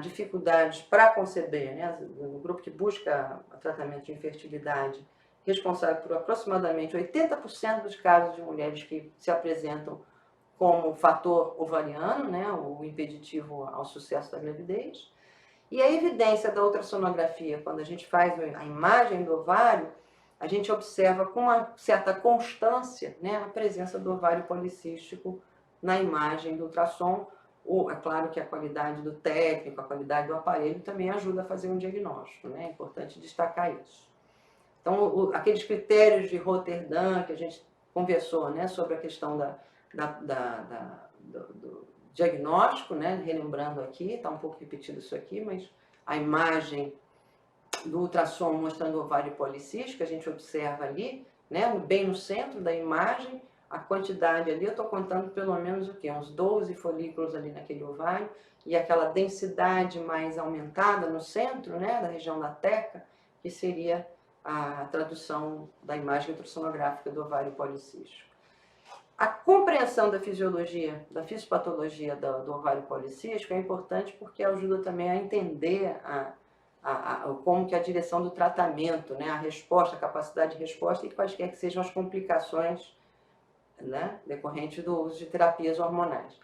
dificuldades para conceber, né, no grupo que busca tratamento de infertilidade, responsável por aproximadamente 80% dos casos de mulheres que se apresentam como fator ovariano, né, o impeditivo ao sucesso da gravidez. E a evidência da ultrassonografia, quando a gente faz a imagem do ovário, a gente observa com uma certa constância, né, a presença do ovário policístico na imagem do ultrassom. É claro que a qualidade do técnico, a qualidade do aparelho também ajuda a fazer um diagnóstico, né? É importante destacar isso. Então, aqueles critérios de Roterdã que a gente conversou, né, sobre a questão do diagnóstico, né, relembrando aqui, está um pouco repetido isso aqui, mas a imagem do ultrassom mostrando o ovário policístico, a gente observa ali, né, bem no centro da imagem, a quantidade ali, eu estou contando pelo menos o quê? Uns 12 folículos ali naquele ovário, e aquela densidade mais aumentada no centro, né, da região da teca, que seria a tradução da imagem ultrassonográfica do ovário policístico. A compreensão da fisiologia, da fisiopatologia do ovário policístico é importante porque ajuda também a entender como que a direção do tratamento, né, a resposta, a capacidade de resposta e quaisquer que sejam as complicações, né, decorrentes do uso de terapias hormonais.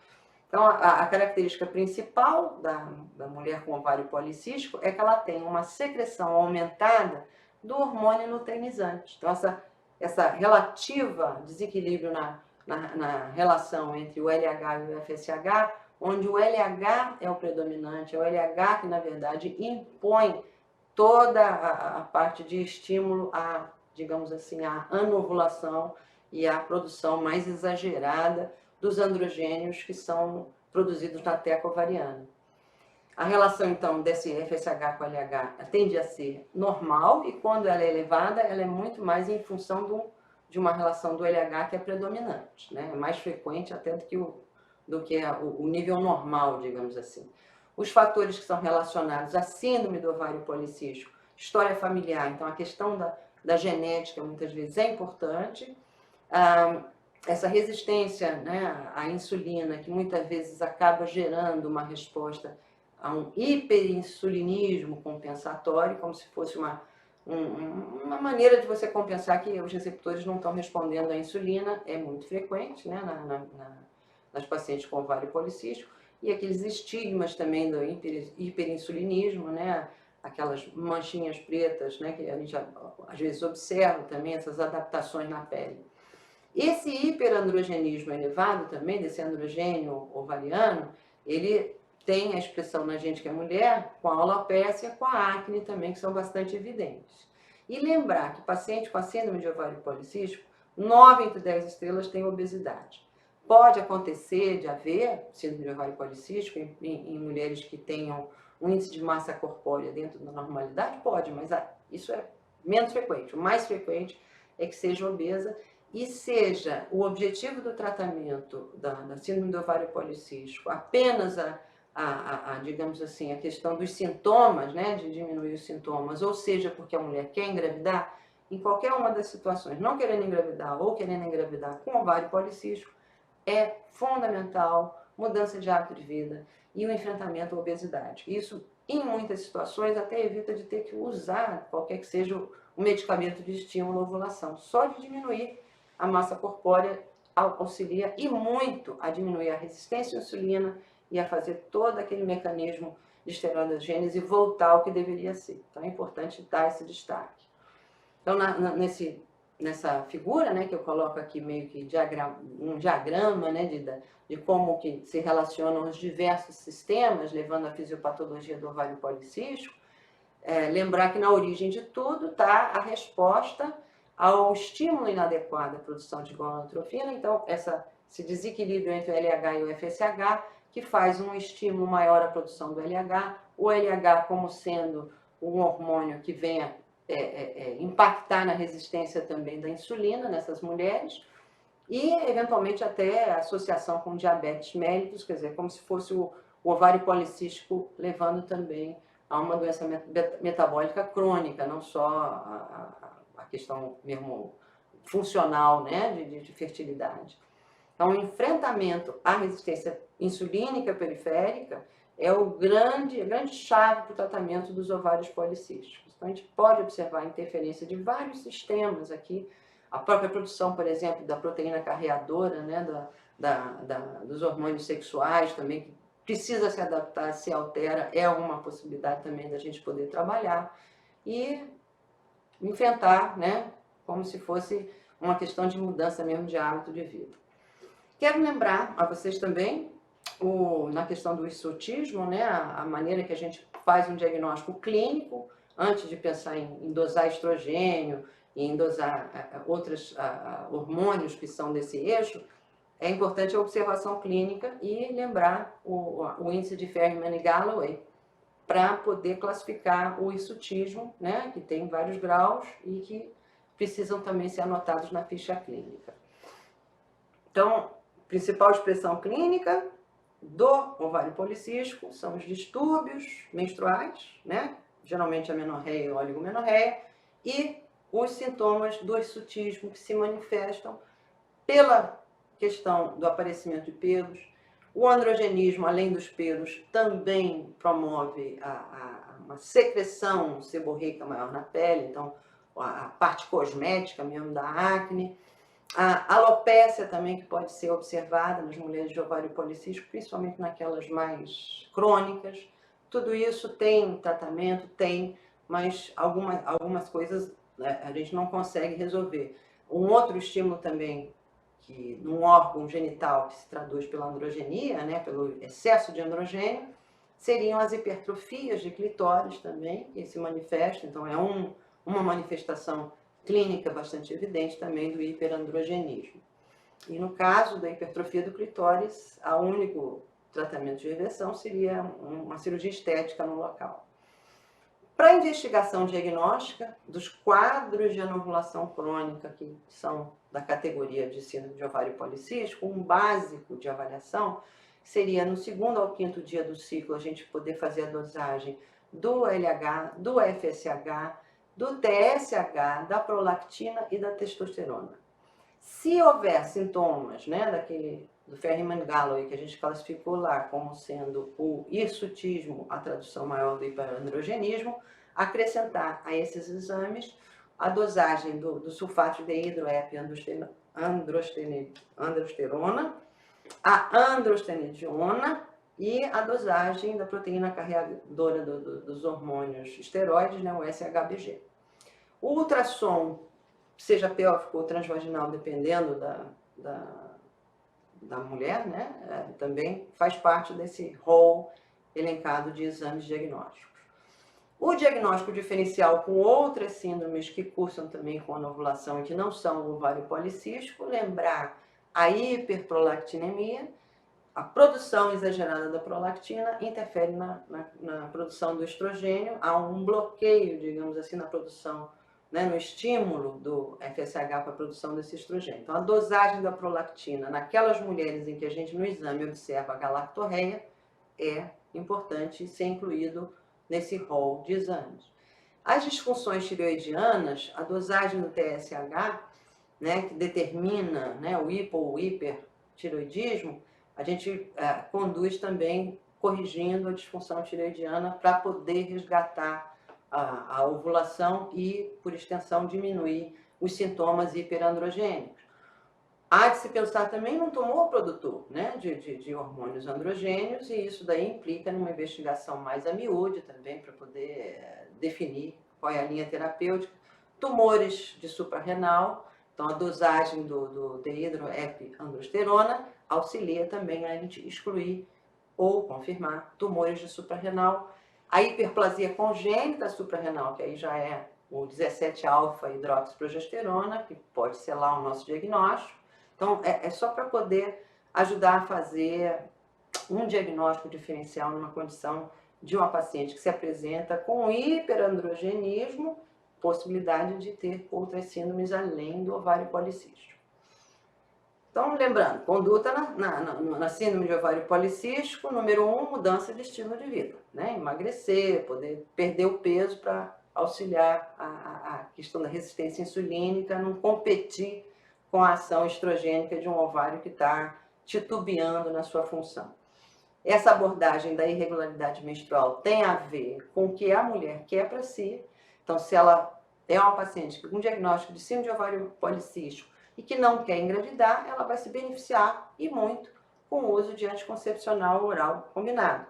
Então, a característica principal da mulher com ovário policístico é que ela tem uma secreção aumentada do hormônio luteinizante. Então, essa relativa desequilíbrio na relação entre o LH e o FSH, onde o LH é o predominante, é o LH que, na verdade, impõe toda a parte de estímulo digamos assim, à anovulação e à produção mais exagerada dos androgênios que são produzidos na teca ovariana. A relação, então, desse FSH com LH tende a ser normal e, quando ela é elevada, ela é muito mais em função de uma relação do LH que é predominante, né? É mais frequente até do que o nível normal, digamos assim. Os fatores que são relacionados à síndrome do ovário policístico, história familiar, então a questão da genética muitas vezes é importante. Essa resistência, né, à insulina, que muitas vezes acaba gerando uma resposta a um hiperinsulinismo compensatório, como se fosse uma maneira de você compensar que os receptores não estão respondendo à insulina, é muito frequente, né, nas pacientes com ovário policístico, e aqueles estigmas também do hiperinsulinismo, né, aquelas manchinhas pretas, né, que a gente às vezes observa também, essas adaptações na pele. Esse hiperandrogenismo elevado também, desse androgênio ovariano, ele tem a expressão na gente que é mulher, com a alopécia, com a acne também, que são bastante evidentes. E lembrar que paciente com a síndrome de ovário policístico, 9 entre 10 estrelas têm obesidade. Pode acontecer de haver síndrome de ovário policístico em mulheres que tenham um índice de massa corpórea dentro da normalidade? Pode, mas isso é menos frequente. O mais frequente é que seja obesa e seja o objetivo do tratamento da síndrome do ovário policístico apenas digamos assim, a questão dos sintomas, né, de diminuir os sintomas, ou seja, porque a mulher quer engravidar, em qualquer uma das situações, não querendo engravidar ou querendo engravidar com ovário policístico, é fundamental mudança de hábito de vida e o enfrentamento à obesidade. Isso, em muitas situações, até evita de ter que usar qualquer que seja o medicamento de estímulo à ovulação. Só de diminuir a massa corpórea auxilia e muito a diminuir a resistência à insulina e a fazer todo aquele mecanismo de esteroidogênese voltar ao que deveria ser. Então é importante dar esse destaque. Então nessa figura, né, que eu coloco aqui meio que um diagrama, né, de como que se relacionam os diversos sistemas, levando à fisiopatologia do ovário policístico, lembrar que na origem de tudo está a resposta ao estímulo inadequado à produção de gonadotrofina, então esse desequilíbrio entre o LH e o FSH, que faz um estímulo maior à produção do LH, o LH como sendo um hormônio que venha impactar na resistência também da insulina nessas mulheres, e eventualmente até a associação com diabetes mellitus, quer dizer, como se fosse o ovário policístico levando também a uma doença metabólica crônica, não só a questão mesmo funcional, né, de fertilidade. Então, o enfrentamento à resistência insulínica periférica é a grande chave para o tratamento dos ovários policísticos. Então, a gente pode observar a interferência de vários sistemas aqui, a própria produção, por exemplo, da proteína carreadora, né, dos hormônios sexuais também, que precisa se adaptar, se altera, é uma possibilidade também da gente poder trabalhar e enfrentar, né, como se fosse uma questão de mudança mesmo de hábito de vida. Quero lembrar a vocês também, na questão do hirsutismo, né, a maneira que a gente faz um diagnóstico clínico, antes de pensar em dosar estrogênio, em dosar outros hormônios que são desse eixo, é importante a observação clínica e lembrar o índice de Ferriman e Galloway para poder classificar o hirsutismo, né, que tem vários graus e que precisam também ser anotados na ficha clínica. Então, principal expressão clínica do ovário policístico são os distúrbios menstruais, né, geralmente a menorreia e a oligomenorreia, e os sintomas do hirsutismo que se manifestam pela questão do aparecimento de pelos. O androgenismo, além dos pelos, também promove uma secreção seborreica maior na pele, então a parte cosmética mesmo da acne. A alopécia também, que pode ser observada nas mulheres de ovário policístico, principalmente naquelas mais crônicas. Tudo isso tem tratamento, tem, mas algumas coisas, né, a gente não consegue resolver. Um outro estímulo também, que num órgão genital que se traduz pela androgenia, né, pelo excesso de androgênio, seriam as hipertrofias de clitóris também, que se manifestam. Então é uma manifestação clínica bastante evidente também do hiperandrogenismo. E no caso da hipertrofia do clitóris, o único tratamento de reversão seria uma cirurgia estética no local. Para a investigação diagnóstica dos quadros de anovulação crônica, que são da categoria de síndrome de ovário policístico, um básico de avaliação seria no 2º ao 5º dia do ciclo a gente poder fazer a dosagem do LH, do FSH, do TSH, da prolactina e da testosterona. Se houver sintomas, né, do Ferriman-Galloway, que a gente classificou lá como sendo o hirsutismo, a tradução maior do hiperandrogenismo, acrescentar a esses exames a dosagem do sulfato de hidroepiandrosterona, a androstenediona e a dosagem da proteína carregadora dos hormônios esteroides, né, o SHBG. O ultrassom, seja pélvico ou transvaginal, dependendo da mulher, né, também faz parte desse rol elencado de exames diagnósticos. O diagnóstico diferencial com outras síndromes que cursam também com anovulação e que não são o ovário policístico, lembrar a hiperprolactinemia. A produção exagerada da prolactina interfere na produção do estrogênio, há um bloqueio, digamos assim, na produção, né, no estímulo do FSH para a produção desse estrogênio. Então, a dosagem da prolactina naquelas mulheres em que a gente no exame observa a galactorreia é importante ser incluído nesse rol de exames. As disfunções tireoidianas, a dosagem do TSH, né, que determina, né, o hipo ou hipertireoidismo, a gente conduz também corrigindo a disfunção tireoidiana para poder resgatar a ovulação e, por extensão, diminuir os sintomas hiperandrogênicos. Há de se pensar também num tumor produtor, né, de hormônios androgênios, e isso daí implica numa investigação mais a miúde também, para poder definir qual é a linha terapêutica. Tumores de suprarrenal, então a dosagem do dehidroepiandrosterona auxilia também a gente excluir ou confirmar tumores de suprarrenal. A hiperplasia congênita suprarrenal, que aí já é o 17-alfa-hidroxiprogesterona, que pode ser lá o nosso diagnóstico. Então, é só para poder ajudar a fazer um diagnóstico diferencial numa condição de uma paciente que se apresenta com hiperandrogenismo, possibilidade de ter outras síndromes além do ovário policístico. Então, lembrando, conduta na síndrome de ovário policístico, número 1, mudança de estilo de vida, né? Emagrecer, poder perder o peso para auxiliar a questão da resistência insulínica, não competir com a ação estrogênica de um ovário que está titubeando na sua função. Essa abordagem da irregularidade menstrual tem a ver com o que a mulher quer para si. Então, se ela é uma paciente com diagnóstico de síndrome de ovário policístico e que não quer engravidar, ela vai se beneficiar e muito com o uso de anticoncepcional oral combinado.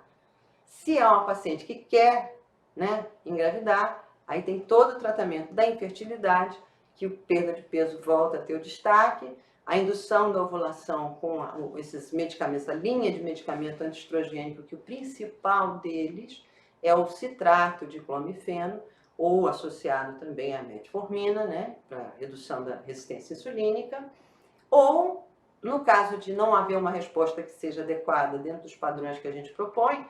Se é uma paciente que quer, né, engravidar, aí tem todo o tratamento da infertilidade, que o perda de peso volta a ter o destaque, a indução da ovulação com esses medicamentos, a linha de medicamento antiestrogênico, que o principal deles é o citrato de clomifeno, ou associado também à metformina, né, para redução da resistência insulínica, ou, no caso de não haver uma resposta que seja adequada dentro dos padrões que a gente propõe,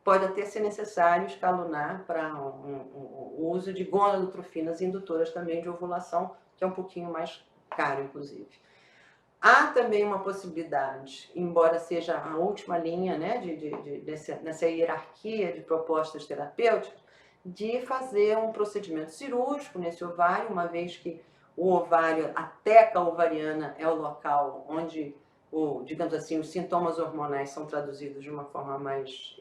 pode até ser necessário escalonar para o uso de gonadotrofinas indutoras também de ovulação, que é um pouquinho mais caro, inclusive. Há também uma possibilidade, embora seja a última linha, né, nessa hierarquia de propostas terapêuticas, de fazer um procedimento cirúrgico nesse ovário, uma vez que o ovário, a teca ovariana é o local onde digamos assim, os sintomas hormonais são traduzidos de uma forma mais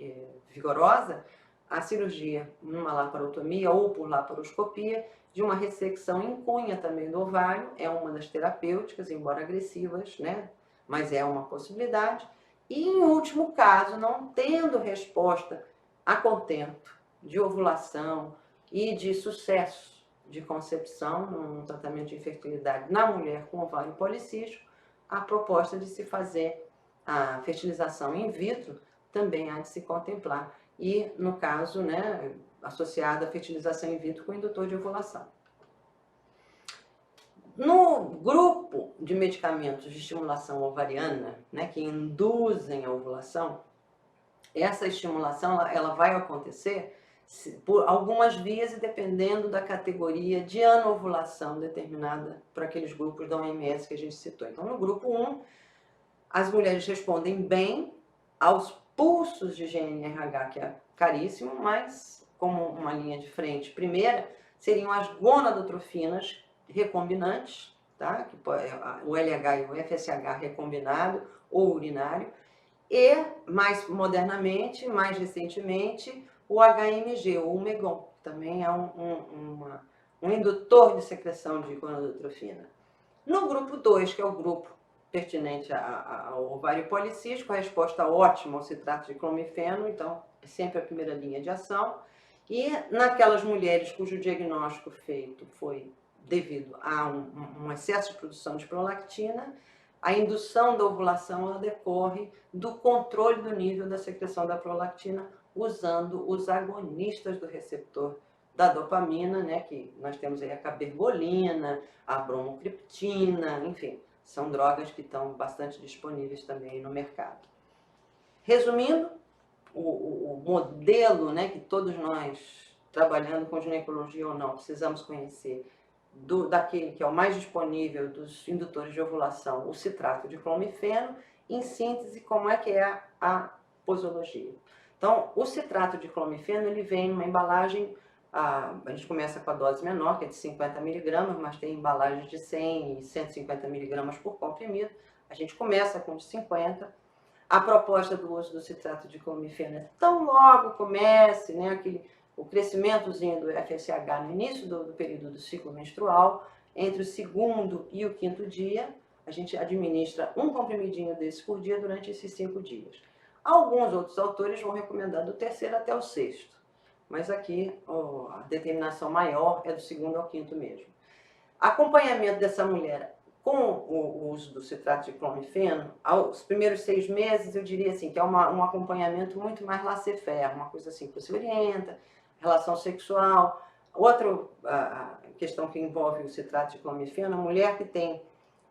vigorosa, a cirurgia numa laparotomia ou por laparoscopia de uma ressecção em cunha também do ovário, é uma das terapêuticas, embora agressivas, né? Mas é uma possibilidade. E em último caso, não tendo resposta a contento de ovulação e de sucesso de concepção num tratamento de infertilidade na mulher com ovário policístico, a proposta de se fazer a fertilização in vitro também há de se contemplar. E, no caso, né, associada à fertilização in vitro com indutor de ovulação. No grupo de medicamentos de estimulação ovariana, né, que induzem a ovulação, essa estimulação ela vai acontecer por algumas vias e dependendo da categoria de anovulação determinada por aqueles grupos da OMS que a gente citou. Então, no grupo 1, as mulheres respondem bem aos pulsos de GNRH, que é caríssimo, mas como uma linha de frente primeira, seriam as gonadotrofinas recombinantes, tá? O LH e o FSH recombinado ou urinário, e mais modernamente, mais recentemente, o HMG, ou o Megon, que também é um indutor de secreção de gonadotrofina. No grupo 2, que é o grupo pertinente ao ovário policístico, a resposta ótima ao citrato de clomifeno, então é sempre a primeira linha de ação. E naquelas mulheres cujo diagnóstico feito foi devido a um excesso de produção de prolactina, a indução da ovulação ela decorre do controle do nível da secreção da prolactina usando os agonistas do receptor da dopamina, né, que nós temos aí a cabergolina, a bromocriptina, enfim, são drogas que estão bastante disponíveis também no mercado. Resumindo, o modelo, né, que todos nós, trabalhando com ginecologia ou não, precisamos conhecer, daquele que é o mais disponível dos indutores de ovulação, o citrato de clomifeno, em síntese, como é que é a posologia. Então, o citrato de clomifeno, ele vem numa embalagem, a gente começa com a dose menor, que é de 50 mg, mas tem embalagens de 100 e 150 mg por comprimido. A gente começa com de 50. A proposta do uso do citrato de clomifeno é tão logo comece, né, o crescimentozinho do FSH no início do período do ciclo menstrual, entre o segundo e o quinto dia, a gente administra um comprimidinho desse por dia durante esses 5 dias. Alguns outros autores vão recomendar do terceiro até o sexto, mas aqui a determinação maior é do segundo ao quinto mesmo. Acompanhamento dessa mulher com o uso do citrato de clomifeno, aos primeiros 6 meses, eu diria assim, que é um acompanhamento muito mais laissez-faire, uma coisa assim que você orienta, relação sexual. Outra questão que envolve o citrato de clomifeno, a mulher que tem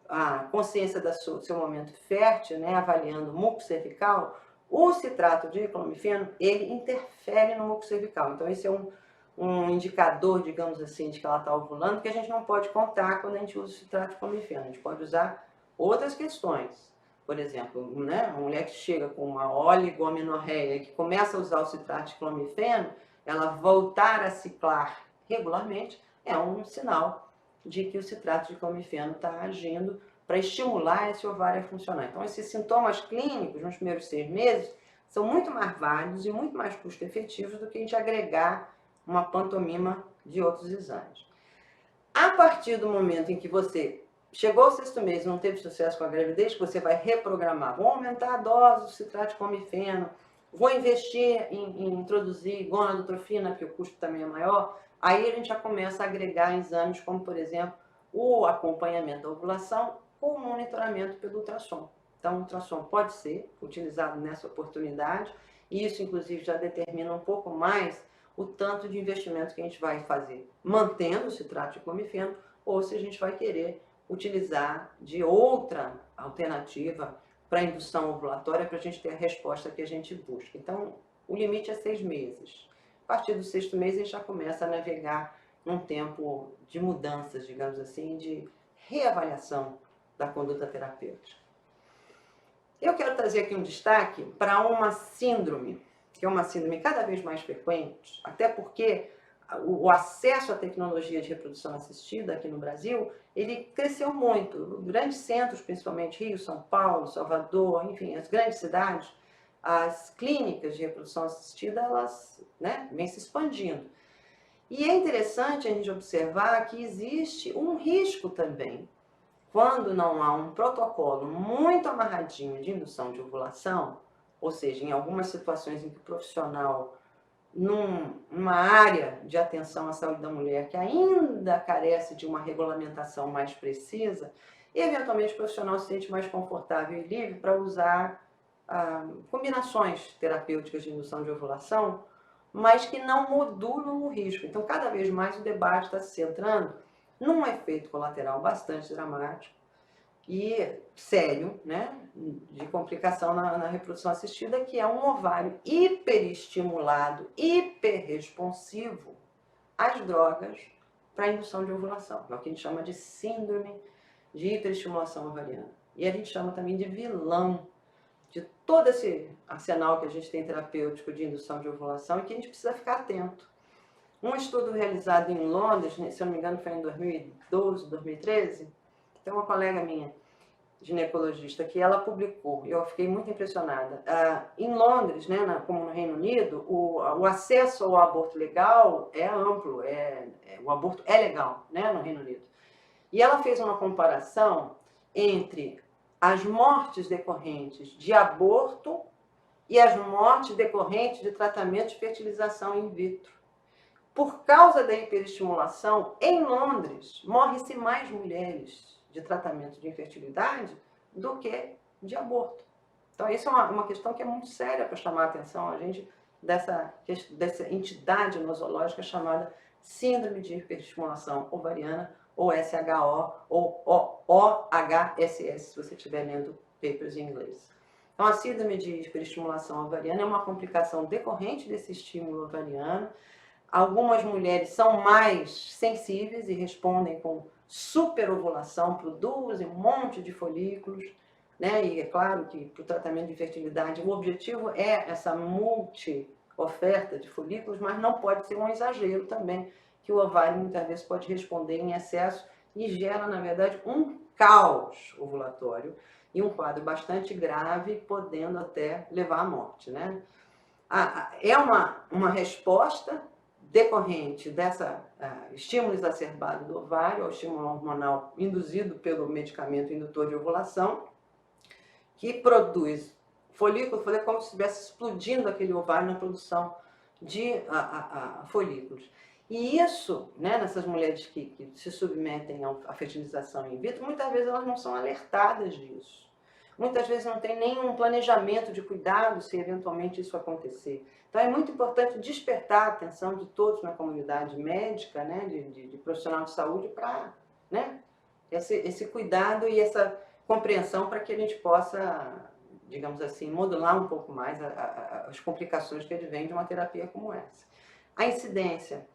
a consciência do seu momento fértil, né, avaliando o muco cervical, o citrato de clomifeno, ele interfere no muco cervical. Então, esse é um indicador, digamos assim, de que ela está ovulando, que a gente não pode contar quando a gente usa o citrato de clomifeno. A gente pode usar outras questões. Por exemplo, né, uma mulher que chega com uma oligomenorreia, que começa a usar o citrato de clomifeno, ela voltar a ciclar regularmente, é um sinal de que o citrato de clomifeno está agindo para estimular esse ovário a funcionar. Então, esses sintomas clínicos nos primeiros 6 meses são muito mais válidos e muito mais custo-efetivos do que a gente agregar uma pantomima de outros exames. A partir do momento em que você chegou ao 6º mês e não teve sucesso com a gravidez, que você vai reprogramar, vou aumentar a dose do citrato de clomifeno, vou investir em introduzir gonadotrofina, porque o custo também é maior, aí a gente já começa a agregar exames como, por exemplo, o acompanhamento da ovulação ou o monitoramento pelo ultrassom. Então, o ultrassom pode ser utilizado nessa oportunidade, e isso, inclusive, já determina um pouco mais o tanto de investimento que a gente vai fazer, mantendo o citrato de clomifeno, ou se a gente vai querer utilizar de outra alternativa para indução ovulatória, para a gente ter a resposta que a gente busca. Então, o limite é 6 meses. A partir do 6º mês, a gente já começa a navegar num tempo de mudanças, digamos assim, de reavaliação da conduta terapêutica. Eu quero trazer aqui um destaque para uma síndrome, que é uma síndrome cada vez mais frequente, até porque o acesso à tecnologia de reprodução assistida aqui no Brasil, ele cresceu muito. Grandes centros, principalmente Rio, São Paulo, Salvador, enfim, as grandes cidades, as clínicas de reprodução assistida, elas, né, vêm se expandindo. E é interessante a gente observar que existe um risco também. Quando não há um protocolo muito amarradinho de indução de ovulação, ou seja, em algumas situações em que o profissional, numa área de atenção à saúde da mulher que ainda carece de uma regulamentação mais precisa, eventualmente o profissional se sente mais confortável e livre para usar combinações terapêuticas de indução de ovulação, mas que não modulam o risco. Então, cada vez mais o debate está se centrando num efeito colateral bastante dramático e sério, né, de complicação na reprodução assistida, que é um ovário hiperestimulado, hiperresponsivo às drogas para indução de ovulação. É o que a gente chama de síndrome de hiperestimulação ovariana. E a gente chama também de vilão de todo esse arsenal que a gente tem terapêutico de indução de ovulação e que a gente precisa ficar atento. Um estudo realizado em Londres, se eu não me engano foi em 2012, 2013, tem uma colega minha, ginecologista, que ela publicou, eu fiquei muito impressionada. Em Londres, né, como no Reino Unido, o acesso ao aborto legal é amplo, o aborto é legal, né, no Reino Unido. E ela fez uma comparação entre as mortes decorrentes de aborto e as mortes decorrentes de tratamento de fertilização in vitro. Por causa da hiperestimulação, em Londres, morre-se mais mulheres de tratamento de infertilidade do que de aborto. Então, isso é uma questão que é muito séria para chamar a atenção a gente dessa entidade nosológica chamada Síndrome de Hiperestimulação Ovariana, ou SHO, ou OHSS, se você estiver lendo papers em inglês. Então, a síndrome de hiperestimulação ovariana é uma complicação decorrente desse estímulo ovariano. Algumas mulheres são mais sensíveis e respondem com superovulação, produzem um monte de folículos, né? E é claro que para o tratamento de fertilidade o objetivo é essa multi-oferta de folículos, mas não pode ser um exagero também, que o ovário muitas vezes pode responder em excesso e gera, na verdade, um caos ovulatório e um quadro bastante grave, podendo até levar à morte, né? É uma resposta decorrente dessa estímulo exacerbado do ovário, ao estímulo hormonal induzido pelo medicamento indutor de ovulação, que produz folículo como se estivesse explodindo aquele ovário na produção de folículos. E isso, né, nessas mulheres que se submetem à fertilização in vitro, muitas vezes elas não são alertadas disso. Muitas vezes não tem nenhum planejamento de cuidado se eventualmente isso acontecer. Então é muito importante despertar a atenção de todos na comunidade médica, né, de profissional de saúde, para, né, esse cuidado e essa compreensão para que a gente possa, digamos assim, modular um pouco mais as complicações que advêm de uma terapia como essa. A incidência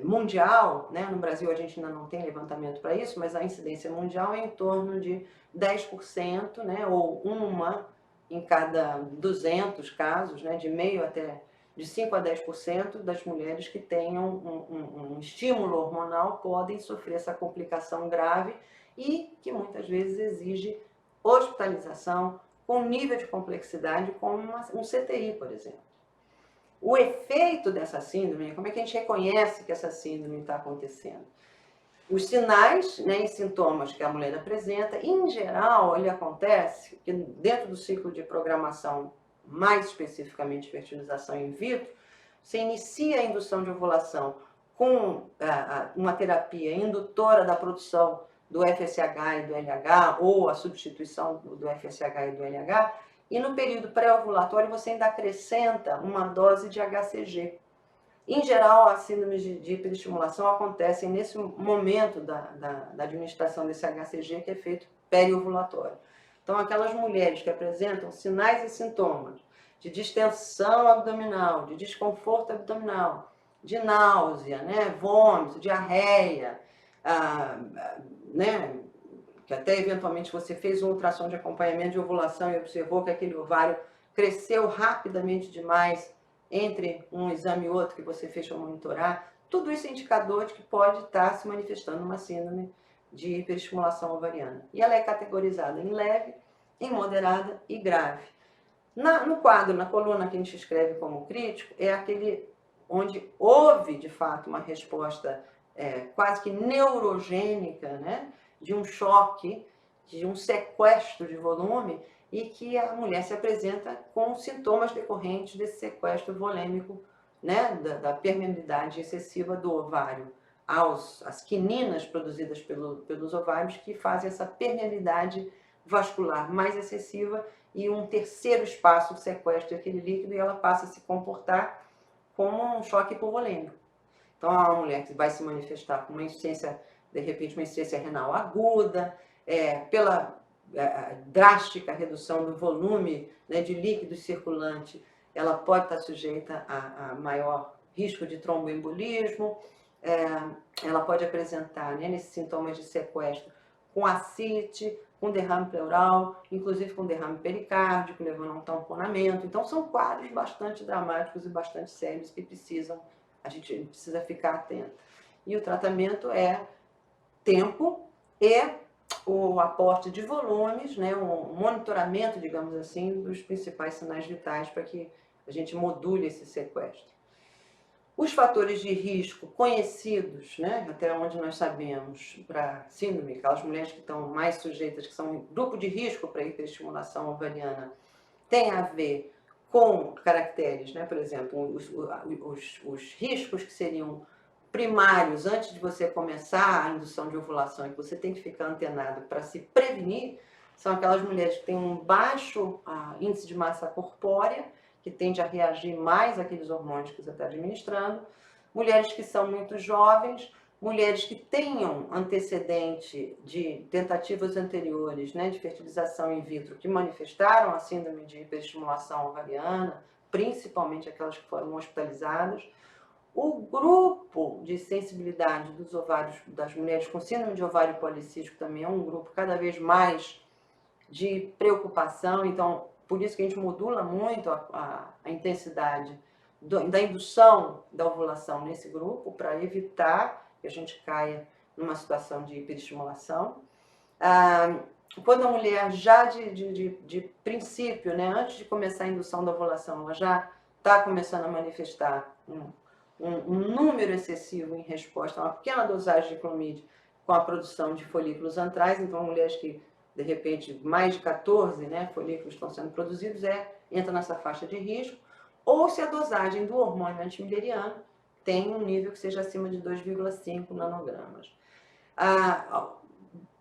mundial, né, no Brasil a gente ainda não tem levantamento para isso, mas a incidência mundial é em torno de 10%, né, ou uma em cada 200 casos, né, de 5 a 10% das mulheres que tenham um estímulo hormonal podem sofrer essa complicação grave e que muitas vezes exige hospitalização com nível de complexidade como um CTI, por exemplo. O efeito dessa síndrome, como é que a gente reconhece que essa síndrome está acontecendo? Os sinais, né, e sintomas que a mulher apresenta, em geral, ele acontece que dentro do ciclo de programação, mais especificamente fertilização in vitro, você inicia a indução de ovulação com uma terapia indutora da produção do FSH e do LH, ou a substituição do FSH e do LH, e no período pré-ovulatório você ainda acrescenta uma dose de HCG. Em geral, as síndromes de hiperestimulação acontecem nesse momento da administração desse HCG, que é feito periovulatório. Então, aquelas mulheres que apresentam sinais e sintomas de distensão abdominal, de desconforto abdominal, de náusea, né, vômito, diarreia, né, que até eventualmente você fez um ultrassom de acompanhamento de ovulação e observou que aquele ovário cresceu rapidamente demais entre um exame e outro que você fez para monitorar, Tudo isso é indicador de que pode estar se manifestando uma síndrome de hiperestimulação ovariana. E ela é categorizada em leve, em moderada e grave. No quadro, na coluna que a gente escreve como crítico, é aquele onde houve, de fato, uma resposta quase que neurogênica, né, de um choque, de um sequestro de volume, e que a mulher se apresenta com sintomas decorrentes desse sequestro volêmico, né, da permeabilidade excessiva do ovário às quininas produzidas pelos ovários, que fazem essa permeabilidade vascular mais excessiva e um terceiro espaço de sequestro daquele líquido, e ela passa a se comportar como um choque hipovolêmico. Então, é uma mulher que vai se manifestar com uma insuficiência, de repente, uma insuficiência renal aguda, pela drástica redução do volume, né, de líquido circulante, ela pode estar sujeita a maior risco de tromboembolismo, ela pode apresentar, né, nesses sintomas de sequestro com ascite, com derrame pleural, inclusive com derrame pericárdico, levando a um tamponamento. Então, são quadros bastante dramáticos e bastante sérios que a gente precisa ficar atento. E o tratamento é tempo e o aporte de volumes, né, um monitoramento, digamos assim, dos principais sinais vitais para que a gente module esse sequestro. Os fatores de risco conhecidos, né, até onde nós sabemos, para síndrome, aquelas mulheres que estão mais sujeitas, que são um grupo de risco para hiperestimulação ovariana, tem a ver com caracteres, né, por exemplo, os riscos que seriam primários antes de você começar a indução de ovulação e que você tem que ficar antenado para se prevenir, são aquelas mulheres que têm um baixo índice de massa corpórea, que tende a reagir mais àqueles hormônios que você está administrando, mulheres que são muito jovens, mulheres que tenham antecedente de tentativas anteriores, né, de fertilização in vitro que manifestaram a síndrome de hiperestimulação ovariana, principalmente aquelas que foram hospitalizadas. O grupo de sensibilidade dos ovários das mulheres com síndrome de ovário policístico também é um grupo cada vez mais de preocupação, então por isso que a gente modula muito a intensidade da indução da ovulação nesse grupo, para evitar que a gente caia numa situação de hiperestimulação. Quando a mulher já de princípio, né, antes de começar a indução da ovulação, ela já está começando a manifestar um número excessivo em resposta a uma pequena dosagem de clomid com a produção de folículos antrais, então mulheres que de repente mais de 14, né, folículos estão sendo produzidos, entra nessa faixa de risco, ou se a dosagem do hormônio antimileriano tem um nível que seja acima de 2,5 nanogramas.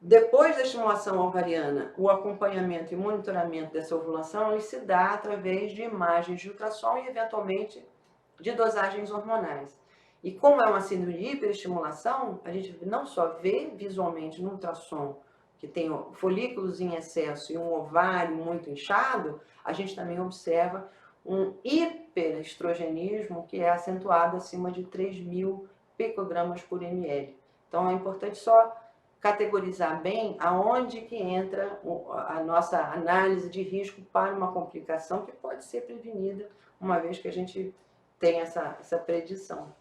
Depois da estimulação ovariana, o acompanhamento e monitoramento dessa ovulação ele se dá através de imagens de ultrassom e, eventualmente, de dosagens hormonais. E como é uma síndrome de hiperestimulação, a gente não só vê visualmente no ultrassom que tem folículos em excesso e um ovário muito inchado, a gente também observa um hiperestrogenismo que é acentuado acima de 3.000 picogramas por ml. Então é importante só categorizar bem aonde que entra a nossa análise de risco para uma complicação que pode ser prevenida, uma vez que a gente tem essa predição.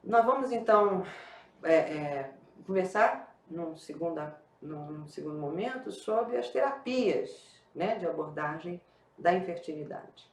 Nós vamos então conversar num segundo momento sobre as terapias, né, de abordagem da infertilidade.